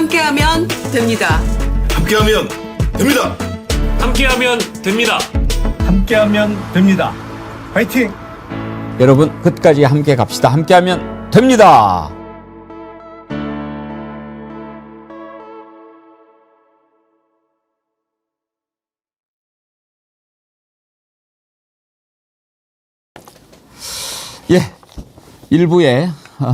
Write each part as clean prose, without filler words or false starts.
함께하면 됩니다. 함께하면 됩니다. 함께하면 됩니다. 함께하면 됩니다. 화이팅! 여러분 끝까지 함께 갑시다. 함께하면 됩니다. 예, 1부에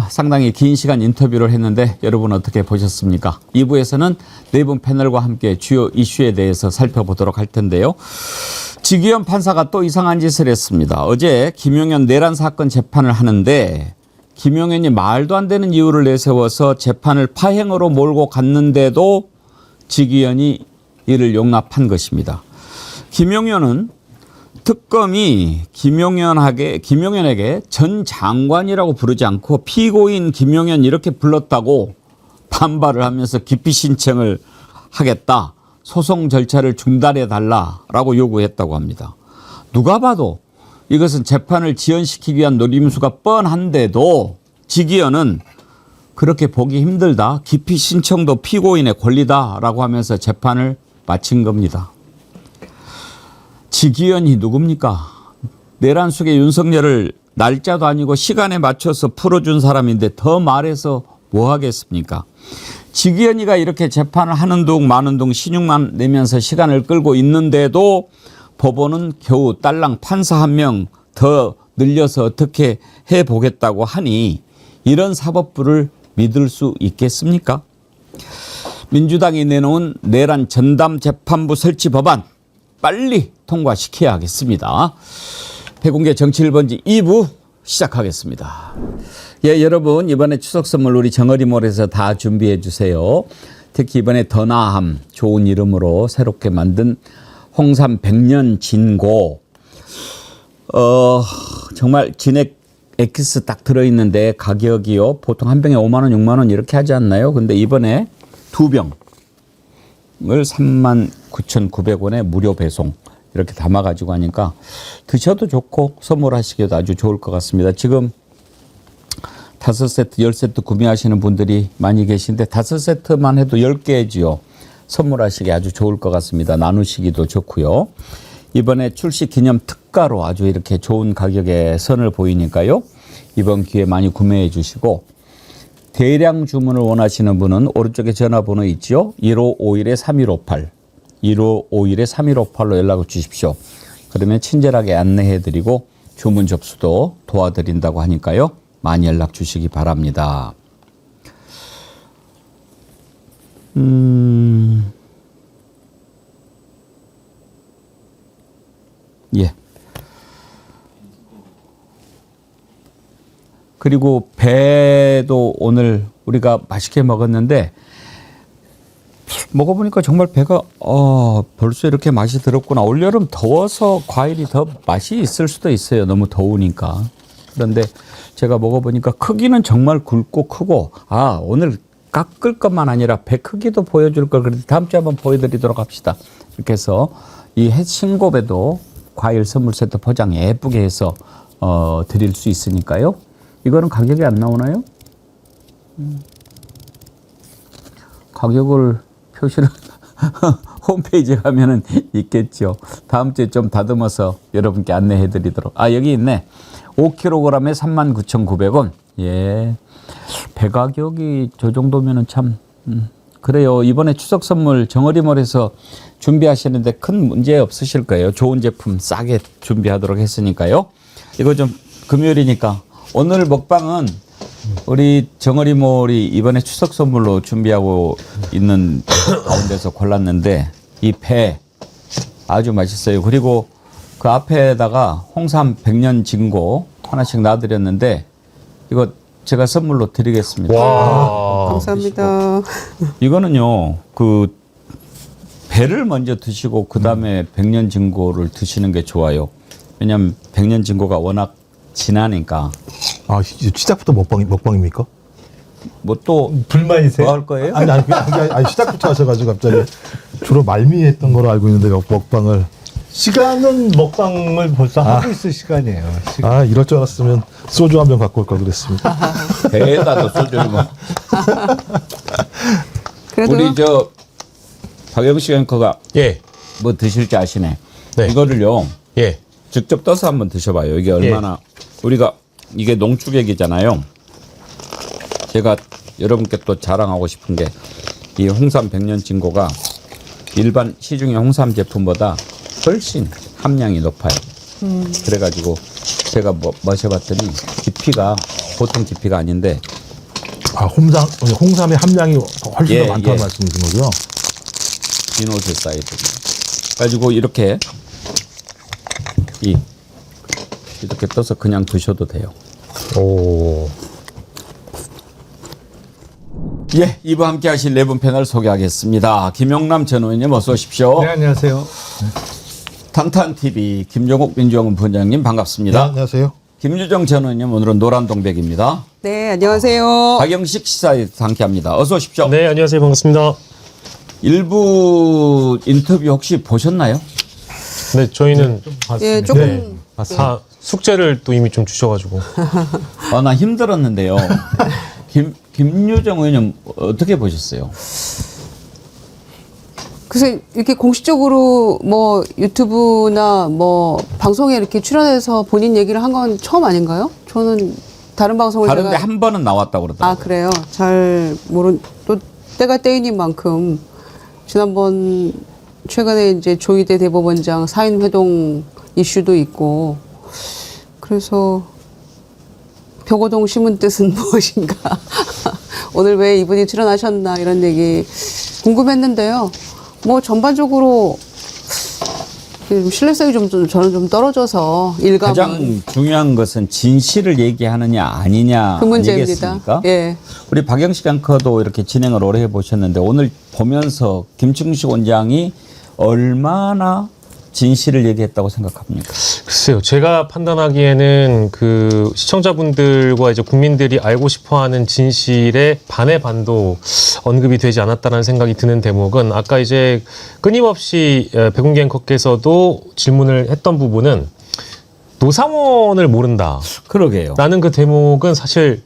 상당히 긴 시간 인터뷰를 했는데 여러분 어떻게 보셨습니까? 2부에서는 네 분 패널과 함께 주요 이슈에 대해서 살펴보도록 할 텐데요. 지기현 판사가 또 이상한 짓을 했습니다. 어제 김용현 내란 사건 재판을 하는데 김용현이 말도 안 되는 이유를 내세워서 재판을 파행으로 몰고 갔는데도 지기현이 이를 용납한 것입니다. 김용현은 특검이 김용현에게 전 장관이라고 부르지 않고 피고인 김용현 이렇게 불렀다고 반발을 하면서 기피 신청을 하겠다. 소송 절차를 중단해 달라라고 요구했다고 합니다. 누가 봐도 이것은 재판을 지연시키기 위한 노림수가 뻔한데도 지기현은 그렇게 보기 힘들다. 기피 신청도 피고인의 권리다라고 하면서 재판을 마친 겁니다. 지기현이 누굽니까? 내란 속의 윤석열을 날짜도 아니고 시간에 맞춰서 풀어준 사람인데 더 말해서 뭐 하겠습니까? 지기현이가 이렇게 재판을 하는 둥 마는 둥 신용만 내면서 시간을 끌고 있는데도 법원은 겨우 딸랑 판사 한 명 더 늘려서 어떻게 해보겠다고 하니 이런 사법부를 믿을 수 있겠습니까? 민주당이 내놓은 내란 전담 재판부 설치 법안 빨리 통과시켜야 하겠습니다. 백운계 정치 1번지 2부 시작하겠습니다. 예, 여러분 이번에 추석 선물 우리 정어리몰에서 다 준비해 주세요. 특히 이번에 더 나함 좋은 이름으로 새롭게 만든 홍삼 100년 진고 정말 진액 엑기스 딱 들어있는데 가격이요 보통 한 병에 5만 원 6만 원 이렇게 하지 않나요? 근데 이번에 2병 을 39,900원에 무료 배송 이렇게 담아가지고 하니까 드셔도 좋고 선물하시기도 아주 좋을 것 같습니다. 지금 5세트, 10세트 구매하시는 분들이 많이 계신데 5세트만 해도 10개지요. 선물하시기 아주 좋을 것 같습니다. 나누시기도 좋고요. 이번에 출시 기념 특가로 아주 이렇게 좋은 가격에 선을 보이니까요. 이번 기회에 많이 구매해 주시고 대량 주문을 원하시는 분은 오른쪽에 전화번호 있죠. 1551-3158 1551-3158로 연락을 주십시오. 그러면 친절하게 안내해드리고 주문 접수도 도와드린다고 하니까요. 많이 연락 주시기 바랍니다. 예. 그리고 배도 오늘 우리가 맛있게 먹었는데 먹어보니까 정말 배가 벌써 이렇게 맛이 들었구나. 올여름 더워서 과일이 더 맛이 있을 수도 있어요. 너무 더우니까. 그런데 제가 먹어보니까 크기는 정말 굵고 크고 오늘 깎을 것만 아니라 배 크기도 보여줄 걸 그래도 다음 주에 한번 보여드리도록 합시다. 이렇게 해서 이 신고배도 과일 선물 세트 포장 예쁘게 해서 드릴 수 있으니까요. 이거는 가격이 안 나오나요? 가격을 표시를 홈페이지에 가면은 있겠죠. 다음 주에 좀 다듬어서 여러분께 안내해 드리도록. 여기 있네. 5kg에 39,900원. 예. 배 가격이 저 정도면은 참 그래요. 이번에 추석 선물 정어리몰에서 준비하시는데 큰 문제 없으실 거예요. 좋은 제품 싸게 준비하도록 했으니까요. 이거 좀 금요일이니까 오늘 먹방은 우리 정어리몰이 이번에 추석 선물로 준비하고 있는 가운데서 골랐는데 이 배 아주 맛있어요. 그리고 그 앞에다가 홍삼 100년 진고 하나씩 놔드렸는데 이거 제가 선물로 드리겠습니다. 와, 감사합니다. 이거는요, 그 배를 먼저 드시고 그 다음에 100년 진고를 드시는 게 좋아요. 왜냐하면 100년 진고가 워낙 진하니까. 시작부터 먹방입니까? 뭐 또 불만이세요? 뭐 할 거예요? 아니 시작부터 하셔가지고 갑자기 주로 말미했던 걸로 알고 있는데 먹방을. 시간은 먹방을 벌써 하고 있을 시간이에요. 이럴 줄 알았으면 소주 한 병 갖고 올 걸 그랬습니다. 배에다도 소주를 뭐. 그래도 우리 저 박영식 앵커가 예. 뭐 드실지 아시네. 네. 이거를요 예. 직접 떠서 한번 드셔봐요. 이게 얼마나 우리가 이게 농축액이잖아요. 제가 여러분께 또 자랑하고 싶은 게 이 홍삼 백년진고가 일반 시중의 홍삼 제품보다 훨씬 함량이 높아요. 그래가지고 제가 마셔봤더니 깊이가 보통 깊이가 아닌데 아, 홍삼의 함량이 훨씬 예, 더 많다는 예. 말씀이신 거죠? 비노스 사이드. 가지고 이렇게 이렇게 떠서 그냥 드셔도 돼요. 오. 예, 2부 함께 하실 네 분 패널 소개하겠습니다. 김영남 전 의원님 어서 오십시오. 네, 안녕하세요. 탄탄TV 김종욱 민주연구원 부원장님 네, 반갑습니다. 안녕하세요. 김유정 전 의원님 오늘은 노란동백입니다. 네, 안녕하세요. 박영식 시사에서 함께합니다. 어서 오십시오. 네, 안녕하세요. 반갑습니다. 일부 인터뷰 혹시 보셨나요? 네, 저희는 예, 조금 다 숙제를 또 이미 좀 주셔가지고. 나 힘들었는데요. 김유정 의원님 어떻게 보셨어요? 그래서 이렇게 공식적으로 뭐 유튜브나 뭐 방송에 이렇게 출연해서 본인 얘기를 한 건 처음 아닌가요? 저는 다른 방송을 다른데 제가 한 번은 나왔다고 그러더라고요. 아 그래요. 잘 모른 또 때가 때이닌 만큼 지난번 최근에 이제 조희대 대법원장 사인 회동 이슈도 있고 그래서 벽오동 심은 뜻은 무엇인가 오늘 왜 이분이 출연하셨나 이런 얘기 궁금했는데요. 뭐 전반적으로 좀 신뢰성이 좀 저는 좀 떨어져서 일감은 가장 중요한 것은 진실을 얘기하느냐 아니냐 그 문제입니다. 아니겠습니까? 예. 우리 박영식 앵커도 이렇게 진행을 오래 해보셨는데 오늘 보면서 김충식 원장이 얼마나 진실을 얘기했다고 생각합니까? 글쎄요, 제가 판단하기에는 그 시청자분들과 이제 국민들이 알고 싶어하는 진실의 반의 반도 언급이 되지 않았다는 생각이 드는 대목은 아까 이제 끊임없이 백운기 앵커께서도 질문을 했던 부분은 노상원을 모른다. 그러게요. 라는 그 대목은 사실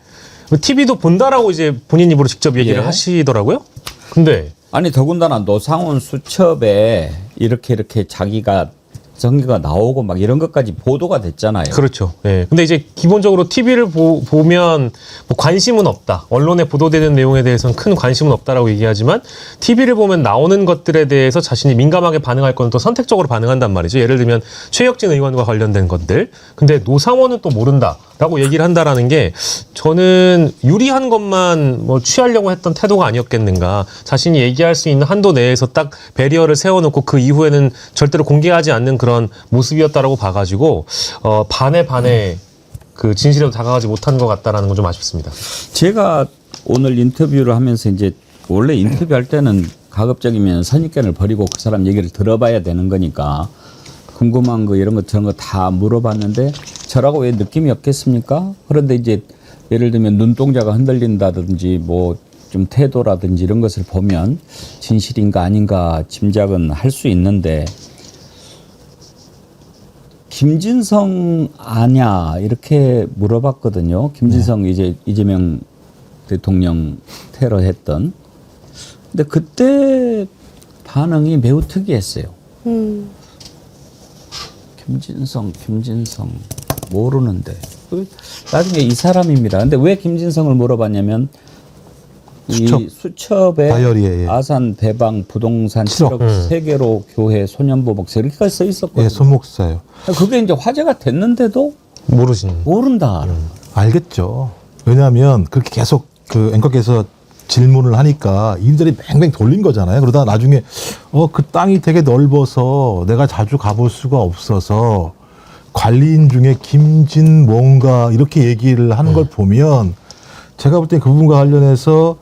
TV도 본다라고 이제 본인 입으로 직접 얘기를 예. 하시더라고요. 근데 아니 더군다나 노상원 수첩에 이렇게 자기가 전기가 나오고 막 이런 것까지 보도가 됐잖아요. 그렇죠. 예. 근데 이제 기본적으로 TV를 보면 뭐 관심은 없다. 언론에 보도되는 내용에 대해서는 큰 관심은 없다라고 얘기하지만 TV를 보면 나오는 것들에 대해서 자신이 민감하게 반응할 건 또 선택적으로 반응한단 말이죠. 예를 들면 최혁진 의원과 관련된 것들. 근데 노상원은 또 모른다라고 얘기를 한다라는 게 저는 유리한 것만 뭐 취하려고 했던 태도가 아니었겠는가. 자신이 얘기할 수 있는 한도 내에서 딱 배리어를 세워놓고 그 이후에는 절대로 공개하지 않는 그런 모습이었다라고 봐가지고 반에 그 진실에도 다가가지 못한 것 같다라는 건 좀 아쉽습니다. 제가 오늘 인터뷰를 하면서 이제 원래 인터뷰할 때는 가급적이면 선입견을 버리고 그 사람 얘기를 들어봐야 되는 거니까 궁금한 거 이런 거 저런 거 다 물어봤는데 저라고 왜 느낌이 없겠습니까? 그런데 이제 예를 들면 눈동자가 흔들린다든지 뭐 좀 태도라든지 이런 것을 보면 진실인가 아닌가 짐작은 할 수 있는데 김진성 아냐 이렇게 물어봤거든요. 김진성 이제 이재명 대통령 테러했던. 근데 그때 반응이 매우 특이했어요. 김진성 모르는데 나중에 이 사람입니다. 근데 왜 김진성을 물어봤냐면 이 수첩에 다이어리에, 예. 아산 대방 부동산 7억 세계로 교회 소년보복세 이렇게까지 써 있었거든요. 예, 손목사요. 그게 이제 화제가 됐는데도 모르시는. 모른다. 알겠죠. 왜냐하면 그렇게 계속 그 앵커께서 질문을 하니까 이들이 뱅뱅 돌린 거잖아요. 그러다 나중에 그 땅이 되게 넓어서 내가 자주 가볼 수가 없어서 관리인 중에 김진 뭔가 이렇게 얘기를 하는 걸 보면 제가 볼 때 그 부분과 관련해서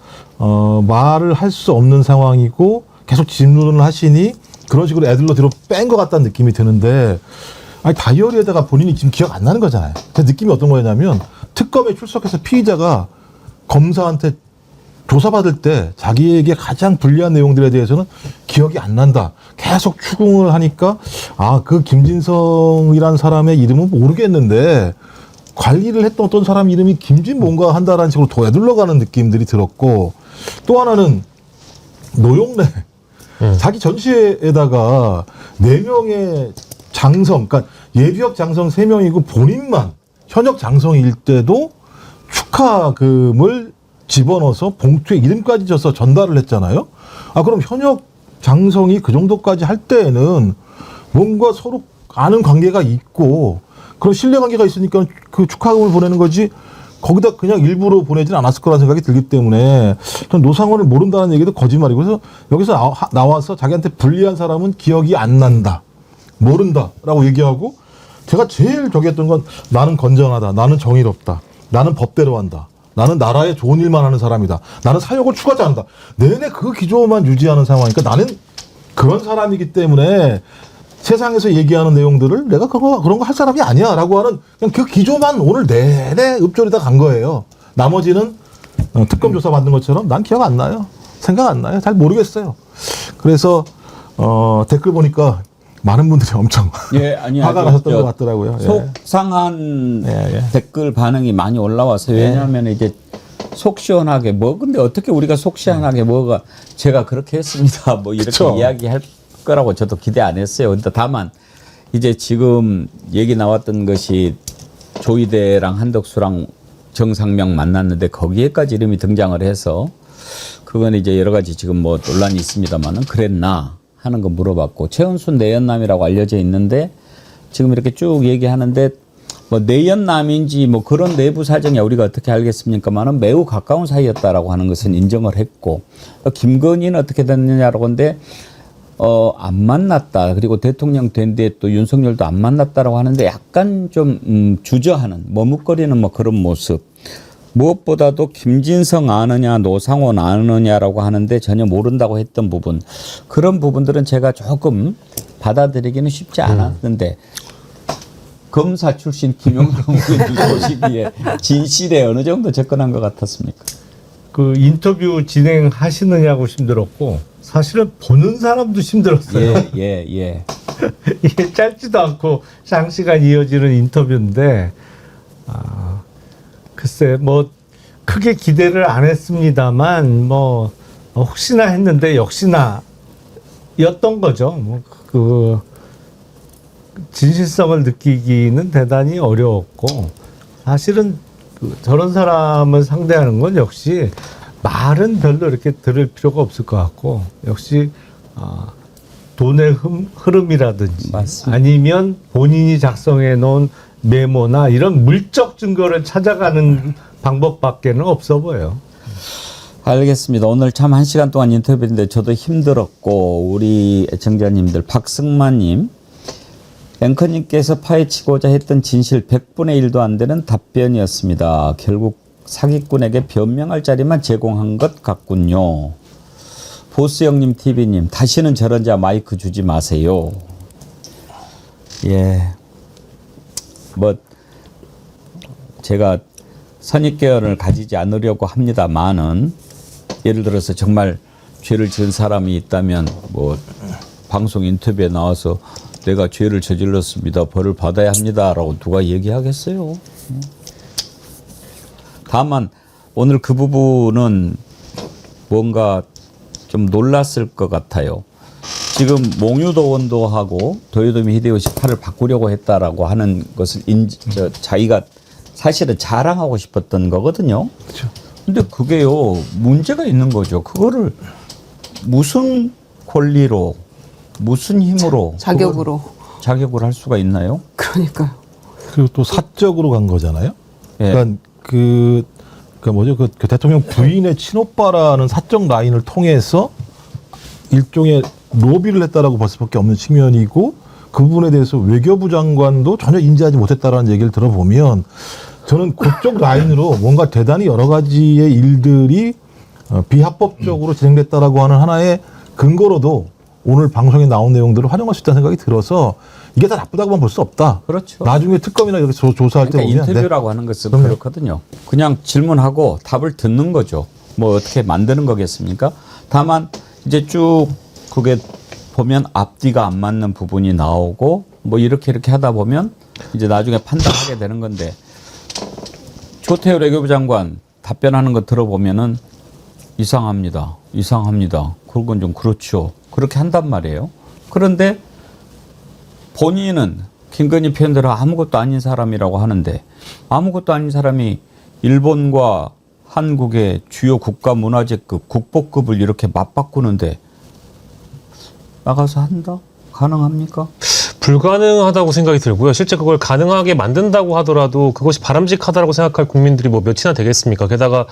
말을 할 수 없는 상황이고 계속 질문을 하시니 그런 식으로 애들로 뒤로 뺀 것 같다는 느낌이 드는데 아니 다이어리에다가 본인이 지금 기억 안 나는 거잖아요. 제 느낌이 어떤 거였냐면 특검에 출석해서 피의자가 검사한테 조사받을 때 자기에게 가장 불리한 내용들에 대해서는 기억이 안 난다. 계속 추궁을 하니까 그 김진성이라는 사람의 이름은 모르겠는데 관리를 했던 어떤 사람 이름이 김진 뭔가 한다라는 식으로 되돌려가는 느낌들이 들었고 또 하나는 노용래 자기 전시회에다가 4명의 장성, 그러니까 예비역 장성 3명이고 본인만 현역 장성일 때도 축하금을 집어넣어서 봉투에 이름까지 줘서 전달을 했잖아요. 아, 그럼 현역 장성이 그 정도까지 할 때에는 뭔가 서로 아는 관계가 있고 그런 신뢰 관계가 있으니까 그 축하금을 보내는 거지 거기다 그냥 일부러 보내진 않았을 거라는 생각이 들기 때문에 전 노상원을 모른다는 얘기도 거짓말이고 그래서 여기서 나와서 자기한테 불리한 사람은 기억이 안 난다. 모른다라고 얘기하고 제가 제일 저기 했던 건 나는 건전하다. 나는 정의롭다. 나는 법대로 한다. 나는 나라에 좋은 일만 하는 사람이다. 나는 사욕을 추구하지 않는다. 내내 그 기조만 유지하는 상황이니까 나는 그런 사람이기 때문에 세상에서 얘기하는 내용들을 내가 그런 거 할 사람이 아니야 라고 하는 그냥 그 기조만 오늘 내내 읍조리다 간 거예요. 나머지는 특검 조사 받는 것처럼 난 기억 안 나요. 생각 안 나요. 잘 모르겠어요. 그래서 댓글 보니까 많은 분들이 엄청 예, 아니, 화가 나셨던 것 같더라고요. 예. 속상한 예. 댓글 반응이 많이 올라와서 왜냐하면 이제 속 시원하게 근데 어떻게 우리가 속 시원하게 제가 그렇게 했습니다. 뭐 이렇게 그쵸. 이야기할 거라고 저도 기대 안 했어요. 근데 다만 이제 지금 얘기 나왔던 것이 조이대랑 한덕수랑 정상명 만났는데 거기에까지 이름이 등장을 해서 그건 이제 여러 가지 지금 뭐 논란이 있습니다만은 그랬나 하는 거 물어봤고 최은순 내연남이라고 알려져 있는데 지금 이렇게 쭉 얘기하는데 뭐 내연남인지 뭐 그런 내부 사정이 우리가 어떻게 알겠습니까만은 매우 가까운 사이였다라고 하는 것은 인정을 했고 김건희는 어떻게 됐느냐라고 하는데 안 만났다. 그리고 대통령 된 뒤에 또 윤석열도 안 만났다라고 하는데 약간 좀 주저하는 머뭇거리는 뭐 그런 모습. 무엇보다도 김진성 아느냐 노상원 아느냐라고 하는데 전혀 모른다고 했던 부분. 그런 부분들은 제가 조금 받아들이기는 쉽지 않았는데 검사 출신 김용남 의원이 보시기에 진실에 어느 정도 접근한 것 같았습니까? 그 인터뷰 진행하시느냐고 힘들었고 사실은 보는 사람도 힘들었어요. 예. 이게 짧지도 않고 장시간 이어지는 인터뷰인데 글쎄 뭐 크게 기대를 안 했습니다만 뭐 혹시나 했는데 역시나 였던 거죠. 뭐 그 진실성을 느끼기는 대단히 어려웠고 사실은 저런 사람을 상대하는 건 역시 말은 별로 이렇게 들을 필요가 없을 것 같고 역시 돈의 흐름이라든지 맞습니다. 아니면 본인이 작성해 놓은 메모나 이런 물적 증거를 찾아가는 방법밖에는 없어 보여요. 알겠습니다. 오늘 참 1시간 동안 인터뷰인데 저도 힘들었고 우리 애청자님들 박승만님 앵커님께서 파헤치고자 했던 진실 100분의 1도 안 되는 답변이었습니다. 결국 사기꾼에게 변명할 자리만 제공한 것 같군요. 보스형님 TV님 다시는 저런 자 마이크 주지 마세요. 예, 뭐 제가 선입견을 가지지 않으려고 합니다만은 예를 들어서 정말 죄를 지은 사람이 있다면 뭐 방송 인터뷰에 나와서 내가 죄를 저질렀습니다. 벌을 받아야 합니다라고 누가 얘기하겠어요. 다만 오늘 그 부분은 뭔가 좀 놀랐을 것 같아요. 지금 몽유도원도 하고 도요토미 히데요시 팔을 바꾸려고 했다라고 하는 것을 자기가 사실은 자랑하고 싶었던 거거든요. 그렇죠. 근데 그게요 문제가 있는 거죠. 그거를 무슨 권리로 무슨 힘으로 자격으로. 자격을 할 수가 있나요? 그러니까요. 그리고 또 사적으로 간 거잖아요. 예. 그러니까 그 대통령 부인의 친오빠라는 사적 라인을 통해서 일종의 로비를 했다라고 볼 수밖에 없는 측면이고 그 부분에 대해서 외교부 장관도 전혀 인지하지 못했다라는 얘기를 들어보면 저는 그쪽 라인으로 뭔가 대단히 여러 가지의 일들이 비합법적으로 진행됐다라고 하는 하나의 근거로도 오늘 방송에 나온 내용들을 활용할 수 있다는 생각이 들어서 이게 다 나쁘다고만 볼 수 없다. 그렇죠. 나중에 특검이나 이렇게 조사할 때 그러니까 보면 인터뷰라고 하는 것은 그럼요. 그렇거든요. 그냥 질문하고 답을 듣는 거죠. 뭐 어떻게 만드는 거겠습니까? 다만 이제 쭉 그게 보면 앞뒤가 안 맞는 부분이 나오고 뭐 이렇게 하다 보면 이제 나중에 판단하게 되는 건데 조태호 외교부 장관 답변하는 거 들어보면은 이상합니다. 이상합니다. 그건 좀 그렇죠. 그렇게 한단 말이에요. 그런데 본인은 김건희 편대로 아무것도 아닌 사람이라고 하는데 아무것도 아닌 사람이 일본과 한국의 주요 국가문화재급, 국보급을 이렇게 맞바꾸는데 나가서 한다? 가능합니까? 불가능하다고 생각이 들고요. 실제 그걸 가능하게 만든다고 하더라도 그것이 바람직하다고 생각할 국민들이 뭐 몇이나 되겠습니까? 게다가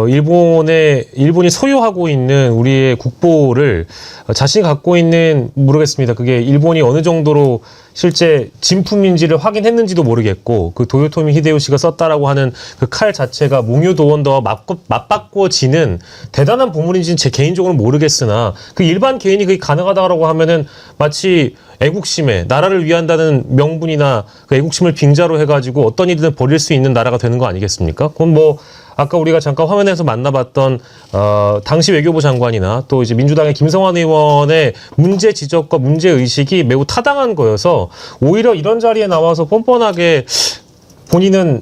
일본이 소유하고 있는 우리의 국보를 자신이 갖고 있는 모르겠습니다. 그게 일본이 어느 정도로 실제 진품인지를 확인했는지도 모르겠고 그 도요토미 히데요시가 썼다라고 하는 그 칼 자체가 몽유도원더와 맞바꿔지는 대단한 보물인지는 제 개인적으로 모르겠으나 그 일반 개인이 그게 가능하다고 하면은 마치 애국심에 나라를 위한다는 명분이나 그 애국심을 빙자로 해가지고 어떤 일이든 벌일 수 있는 나라가 되는 거 아니겠습니까? 그건 뭐 아까 우리가 잠깐 화면에서 만나봤던 당시 외교부 장관이나 또 이제 민주당의 김성환 의원의 문제 지적과 문제 의식이 매우 타당한 거여서 오히려 이런 자리에 나와서 뻔뻔하게 본인은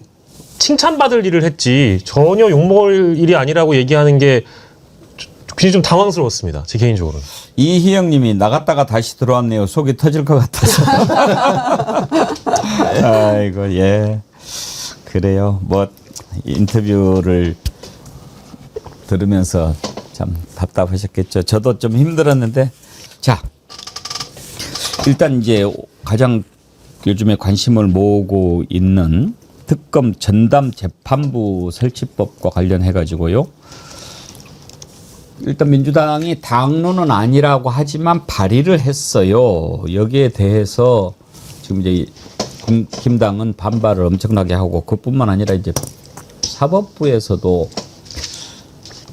칭찬받을 일을 했지 전혀 욕먹을 일이 아니라고 얘기하는 게 굉장히 좀 당황스러웠습니다. 제 개인적으로는. 이희영님이 나갔다가 다시 들어왔네요. 속이 터질 것 같아서. 아이고 예 그래요. 뭐 인터뷰를 들으면서 참 답답하셨겠죠. 저도 좀 힘들었는데 자 일단 이제 가장 요즘에 관심을 모으고 있는 특검 전담 재판부 설치법과 관련해 가지고요. 일단 민주당이 당론은 아니라고 하지만 발의를 했어요. 여기에 대해서 지금 이제 김당은 반발을 엄청나게 하고 그뿐만 아니라 이제 사법부에서도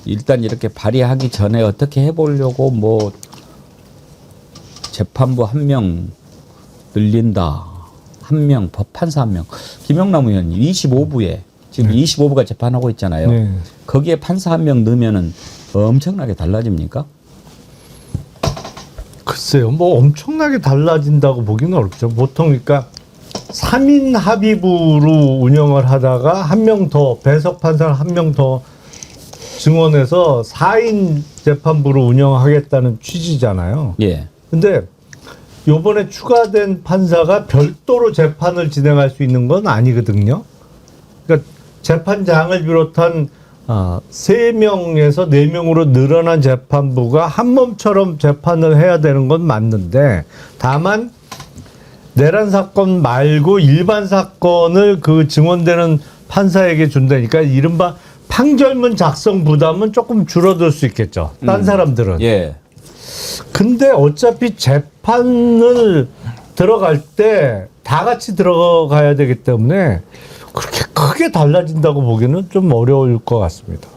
일단 이렇게 발의하기 전에 어떻게 해보려고 뭐 재판부 1명 늘린다. 1명, 법판사 1명. 김영남 의원님 25부에 지금 25부가 재판하고 있잖아요. 네. 거기에 판사 1명 넣으면은 엄청나게 달라집니까? 글쎄요, 뭐 엄청나게 달라진다고 보기는 어렵죠. 보통 그러니까 3인 합의부로 운영을 하다가 한 명 더, 배석 판사를 한 명 더 증원해서 4인 재판부로 운영하겠다는 취지잖아요. 예. 근데 요번에 추가된 판사가 별도로 재판을 진행할 수 있는 건 아니거든요. 그러니까 재판장을 비롯한 3명에서 4명으로 늘어난 재판부가 한 몸처럼 재판을 해야 되는 건 맞는데 다만 내란 사건 말고 일반 사건을 그 증언되는 판사에게 준다니까 이른바 판결문 작성 부담은 조금 줄어들 수 있겠죠. 딴 사람들은. 예. 근데 어차피 재판을 들어갈 때 다 같이 들어가야 되기 때문에 그렇게 크게 달라진다고 보기는 좀 어려울 것 같습니다.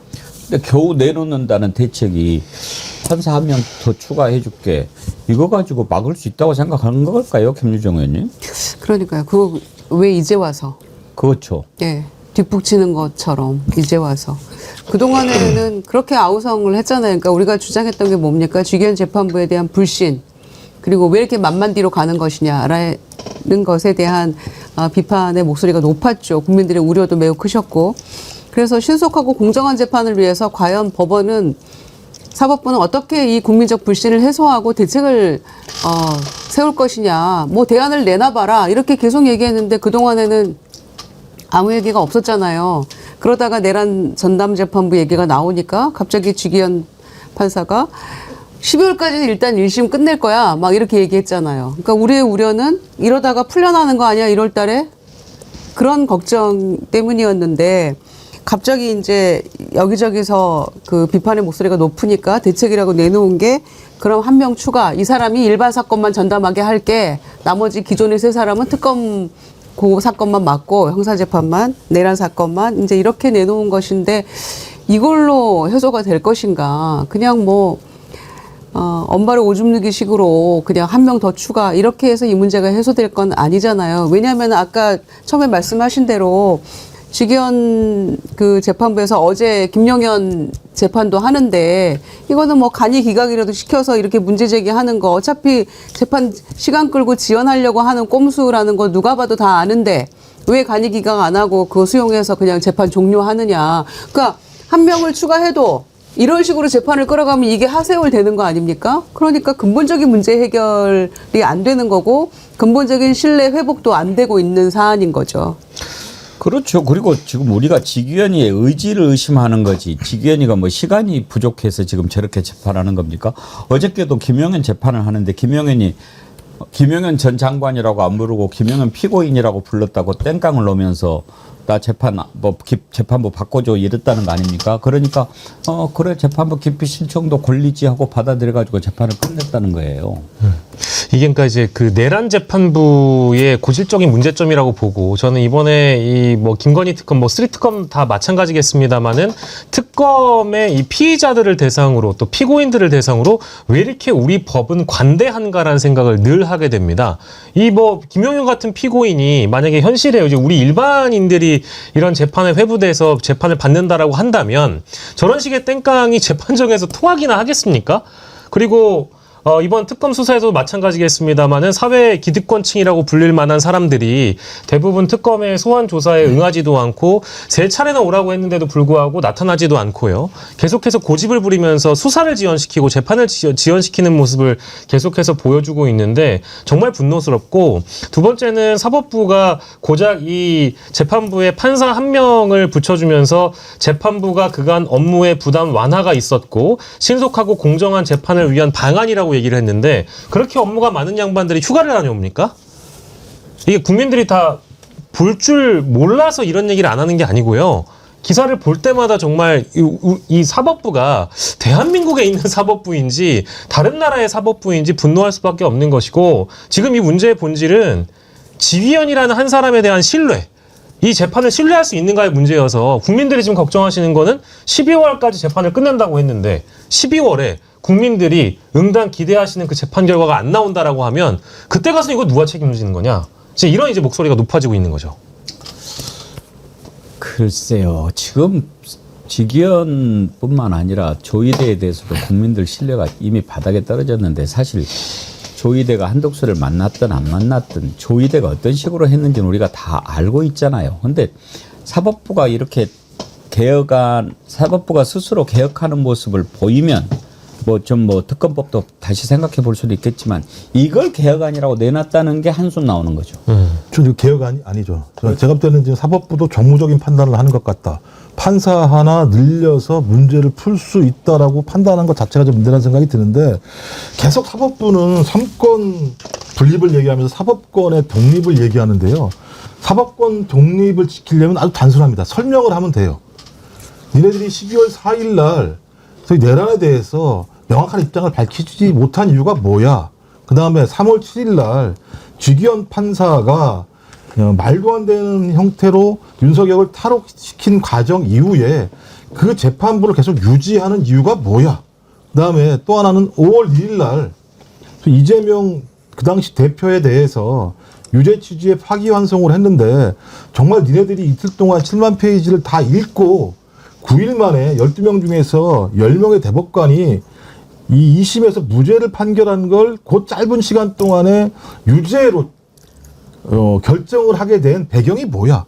근데 겨우 내놓는다는 대책이 판사 1명 더 추가해 줄게. 이거 가지고 막을 수 있다고 생각하는 걸까요, 김유정 의원님? 그러니까요. 그거 왜 이제 와서? 그렇죠. 예. 뒷북치는 것처럼 이제 와서. 그동안에는 그렇게 아우성을 했잖아요. 그러니까 우리가 주장했던 게 뭡니까? 주기현 재판부에 대한 불신. 그리고 왜 이렇게 만만디로 가는 것이냐라는 것에 대한 비판의 목소리가 높았죠. 국민들의 우려도 매우 크셨고. 그래서 신속하고 공정한 재판을 위해서 과연 법원은 사법부는 어떻게 이 국민적 불신을 해소하고 대책을 세울 것이냐. 뭐 대안을 내놔봐라. 이렇게 계속 얘기했는데 그동안에는 아무 얘기가 없었잖아요. 그러다가 내란 전담재판부 얘기가 나오니까 갑자기 주기현 판사가 12월까지는 일단 1심 끝낼 거야. 막 이렇게 얘기했잖아요. 그러니까 우리의 우려는 이러다가 풀려나는 거 아니야 1월 달에? 그런 걱정 때문이었는데 갑자기 이제 여기저기서 그 비판의 목소리가 높으니까 대책이라고 내놓은 게 그럼 1명 추가. 이 사람이 일반 사건만 전담하게 할게. 나머지 기존의 3사람은 특검 그 사건만 맡고 형사재판만 내란 사건만 이제 이렇게 내놓은 것인데 이걸로 해소가 될 것인가. 그냥 뭐 엄발을 오줌 누기 식으로 그냥 1명 더 추가 이렇게 해서 이 문제가 해소될 건 아니잖아요. 왜냐하면 아까 처음에 말씀하신 대로 주기현 그 재판부에서 어제 김영현 재판도 하는데 이거는 뭐 간이 기각이라도 시켜서 이렇게 문제 제기하는 거 어차피 재판 시간 끌고 지연하려고 하는 꼼수라는 거 누가 봐도 다 아는데 왜 간이 기각 안 하고 그거 수용해서 그냥 재판 종료하느냐. 그러니까 1명을 추가해도 이런 식으로 재판을 끌어가면 이게 하세월 되는 거 아닙니까? 그러니까 근본적인 문제 해결이 안 되는 거고 근본적인 신뢰 회복도 안 되고 있는 사안인 거죠. 그렇죠. 그리고 지금 우리가 직위원회의 의지를 의심하는 거지. 직위원회가 뭐 시간이 부족해서 지금 저렇게 재판하는 겁니까? 어저께도 김용현 재판을 하는데 김용현 전 장관이라고 안 부르고 김용현 피고인이라고 불렀다고 땡깡을 놓으면서 나 재판부 바꿔줘 이랬다는 거 아닙니까? 그러니까 그래 재판부 기피 신청도 권리지 하고 받아들여 가지고 재판을 끝냈다는 거예요. 이게 그러니까 이제 그 내란 재판부의 고질적인 문제점이라고 보고 저는 이번에 이 뭐 김건희 특검, 뭐 3특검 다 마찬가지겠습니다만은 특검의 이 피의자들을 대상으로 또 피고인들을 대상으로 왜 이렇게 우리 법은 관대한가라는 생각을 늘 하게 됩니다. 이 뭐 김용현 같은 피고인이 만약에 현실에 이제 우리 일반인들이 이런 재판에 회부돼서 재판을 받는다라고 한다면 저런 식의 땡깡이 재판정에서 통하기나 하겠습니까? 그리고 이번 특검 수사에도 마찬가지겠습니다만은 사회 기득권층이라고 불릴 만한 사람들이 대부분 특검의 소환 조사에 응하지도 않고 세 차례나 오라고 했는데도 불구하고 나타나지도 않고요. 계속해서 고집을 부리면서 수사를 지연시키고 재판을 지연시키는 모습을 계속해서 보여주고 있는데 정말 분노스럽고 두 번째는 사법부가 고작 이 재판부에 판사 한 명을 붙여주면서 재판부가 그간 업무의 부담 완화가 있었고 신속하고 공정한 재판을 위한 방안이라고 얘기를 했는데 그렇게 업무가 많은 양반들이 휴가를 다녀옵니까? 이게 국민들이 다 볼 줄 몰라서 이런 얘기를 안 하는 게 아니고요. 기사를 볼 때마다 정말 이 사법부가 대한민국에 있는 사법부인지 다른 나라의 사법부인지 분노할 수밖에 없는 것이고 지금 이 문제의 본질은 지휘원이라는 한 사람에 대한 신뢰 이 재판을 신뢰할 수 있는가의 문제여서 국민들이 지금 걱정하시는 거는 12월까지 재판을 끝낸다고 했는데 12월에 국민들이 응당 기대하시는 그 재판 결과가 안 나온다라고 하면 그때 가서 이거 누가 책임을 지는 거냐? 이런 이제 목소리가 높아지고 있는 거죠. 글쎄요. 지금 직위원뿐만 아니라 조이대에 대해서도 국민들 신뢰가 이미 바닥에 떨어졌는데 사실 조이대가 한덕수를 만났든 안 만났든 조이대가 어떤 식으로 했는지는 우리가 다 알고 있잖아요. 근데 사법부가 이렇게 사법부가 스스로 개혁하는 모습을 보이면 특검법도 다시 생각해 볼 수도 있겠지만 이걸 개혁안이라고 내놨다는 게 한숨 나오는 거죠. 저 개혁안이 아니죠. 제가 볼 때는 지금 사법부도 정무적인 판단을 하는 것 같다. 판사 하나 늘려서 문제를 풀 수 있다라고 판단한 것 자체가 좀 문제라는 생각이 드는데 계속 사법부는 삼권 분립을 얘기하면서 사법권의 독립을 얘기하는데요. 사법권 독립을 지키려면 아주 단순합니다. 설명을 하면 돼요. 니네들이 12월 4일 날 저희 내란에 대해서 명확한 입장을 밝히지 못한 이유가 뭐야? 그 다음에 3월 7일 날 직위원 판사가 말도 안 되는 형태로 윤석열을 탈옥시킨 과정 이후에 그 재판부를 계속 유지하는 이유가 뭐야? 그 다음에 또 하나는 5월 1일 날 이재명 그 당시 대표에 대해서 유죄 취지의 파기환송을 했는데 정말 니네들이 이틀 동안 7만 페이지를 다 읽고 9일 만에 12명 중에서 10명의 대법관이 이 2심에서 무죄를 판결한 걸 그 짧은 시간 동안에 유죄로 결정을 하게 된 배경이 뭐야?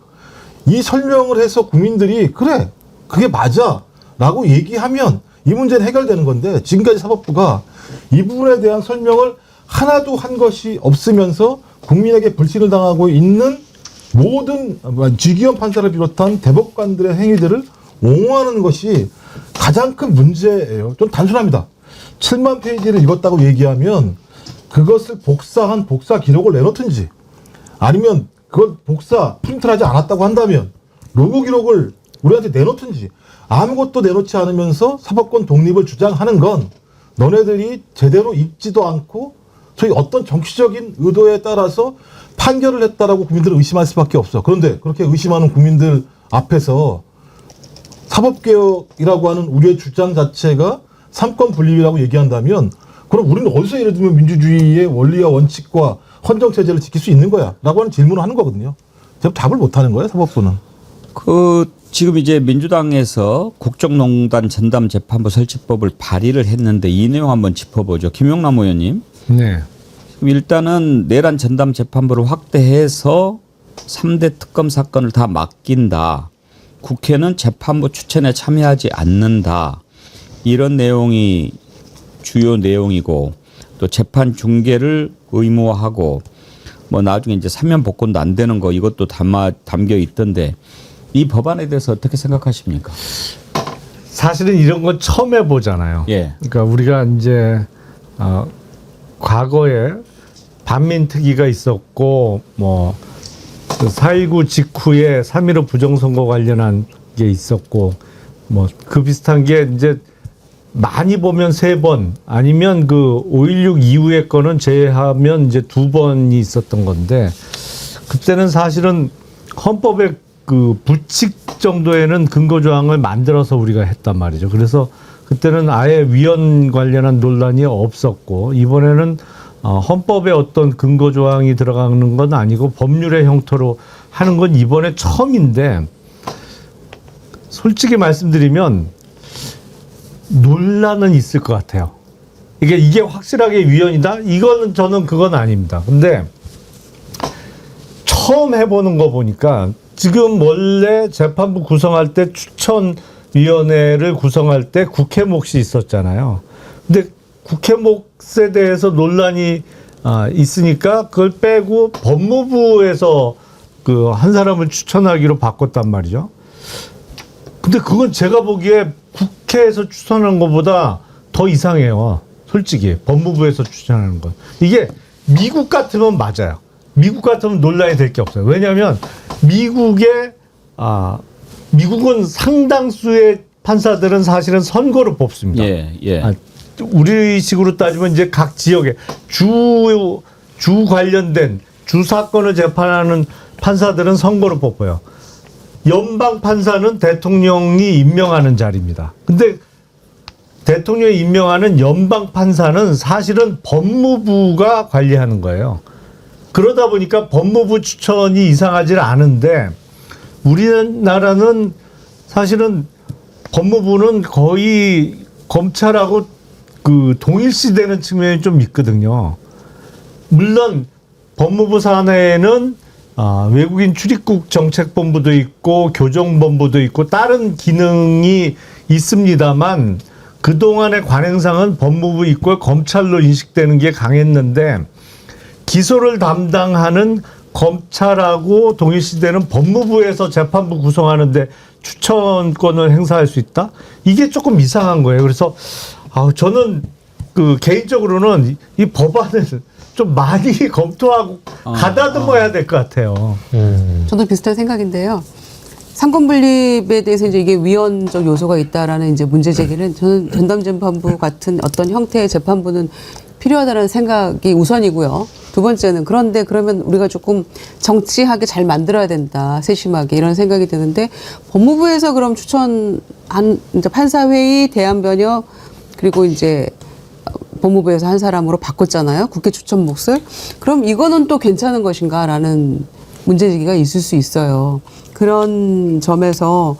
이 설명을 해서 국민들이 그래 그게 맞아 라고 얘기하면 이 문제는 해결되는 건데 지금까지 사법부가 이 부분에 대한 설명을 하나도 한 것이 없으면서 국민에게 불신을 당하고 있는 모든 직위원 판사를 비롯한 대법관들의 행위들을 옹호하는 것이 가장 큰 문제예요. 좀 단순합니다. 7만 페이지를 읽었다고 얘기하면 그것을 복사한 복사 기록을 내놓든지 아니면 그걸 프린트를 하지 않았다고 한다면 로그 기록을 우리한테 내놓든지 아무것도 내놓지 않으면서 사법권 독립을 주장하는 건 너네들이 제대로 읽지도 않고 저희 어떤 정치적인 의도에 따라서 판결을 했다라고 국민들을 의심할 수밖에 없어. 그런데 그렇게 의심하는 국민들 앞에서 사법개혁이라고 하는 우리의 주장 자체가 삼권 분립이라고 얘기한다면 그럼 우리는 어디서 예를 들면 민주주의의 원리와 원칙과 헌정체제를 지킬 수 있는 거야? 라고 하는 질문을 하는 거거든요. 답을 못하는 거예요, 사법부는. 지금 이제 민주당에서 국정농단 전담재판부 설치법을 발의를 했는데 이 내용 한번 짚어보죠. 김용남 의원님. 네. 일단은 내란 전담재판부를 확대해서 3대 특검 사건을 다 맡긴다. 국회는 재판부 추천에 참여하지 않는다. 이런 내용이 주요 내용이고 또 재판 중계를 의무화하고 뭐 나중에 이제 사면 복권도 안 되는 거 이것도 담겨 있던데 이 법안에 대해서 어떻게 생각하십니까? 사실은 이런 건 처음 해보잖아요. 예. 그러니까 우리가 이제 과거에 반민특위가 있었고 뭐 4.19 직후에 3.15 부정선거 관련한 게 있었고 뭐 그 비슷한 게 이제 많이 보면 3번 아니면 그 5.16 이후의 거는 제외하면 이제 2번이 있었던 건데 그때는 사실은 헌법에 그 부칙 정도에는 근거 조항을 만들어서 우리가 했단 말이죠. 그래서 그때는 아예 위헌 관련한 논란이 없었고 이번에는 헌법에 어떤 근거 조항이 들어가는 건 아니고 법률의 형태로 하는 건 이번에 처음인데 솔직히 말씀드리면 논란은 있을 것 같아요. 이게 확실하게 위헌이다? 이거는 저는 그건 아닙니다. 근데 처음 해보는 거 보니까 지금 원래 재판부 구성할 때 추천위원회를 구성할 때 국회 몫이 있었잖아요. 근데 국회 몫에 대해서 논란이 있으니까 그걸 빼고 법무부에서 그 한 사람을 추천하기로 바꿨단 말이죠. 근데 그건 제가 보기에 국회에서 추천하는 것보다 더 이상해요. 솔직히 법무부에서 추천하는 건. 이게 미국 같으면 맞아요. 미국 같으면 논란이 될 게 없어요. 왜냐하면 미국은 상당수의 판사들은 사실은 선거로 뽑습니다. 예. 우리식으로 따지면 이제 각 지역에 주 관련된 주 사건을 재판하는 판사들은 선거로 뽑혀요. 연방 판사는 대통령이 임명하는 자리입니다. 근데 대통령이 임명하는 연방 판사는 사실은 법무부가 관리하는 거예요. 그러다 보니까 법무부 추천이 이상하지 않은데 우리나라는 사실은 법무부는 거의 검찰하고 그 동일시되는 측면이 좀 있거든요. 물론 법무부 산하에는 외국인 출입국 정책본부도 있고 교정본부도 있고 다른 기능이 있습니다만 그동안의 관행상은 법무부 있고 검찰로 인식되는 게 강했는데 기소를 담당하는 검찰하고 동일시되는 법무부에서 재판부 구성하는데 추천권을 행사할 수 있다? 이게 조금 이상한 거예요. 그래서 저는 그 개인적으로는 이 법안을 좀 많이 검토하고 가다듬어야 될 것 같아요. 저도 비슷한 생각인데요. 상권 분립에 대해서 이제 이게 위헌적 요소가 있다라는 이제 문제 제기는 저는 전담 재판부 같은 어떤 형태의 재판부는 필요하다는 생각이 우선이고요. 두 번째는 그런데 그러면 우리가 조금 정치하게 잘 만들어야 된다. 세심하게 이런 생각이 드는데 법무부에서 그럼 추천한 이제 판사회의, 대한변협 그리고 이제 법무부에서 한 사람으로 바꿨잖아요. 국회 추천 몫을. 그럼 이거는 또 괜찮은 것인가라는 문제제기가 있을 수 있어요. 그런 점에서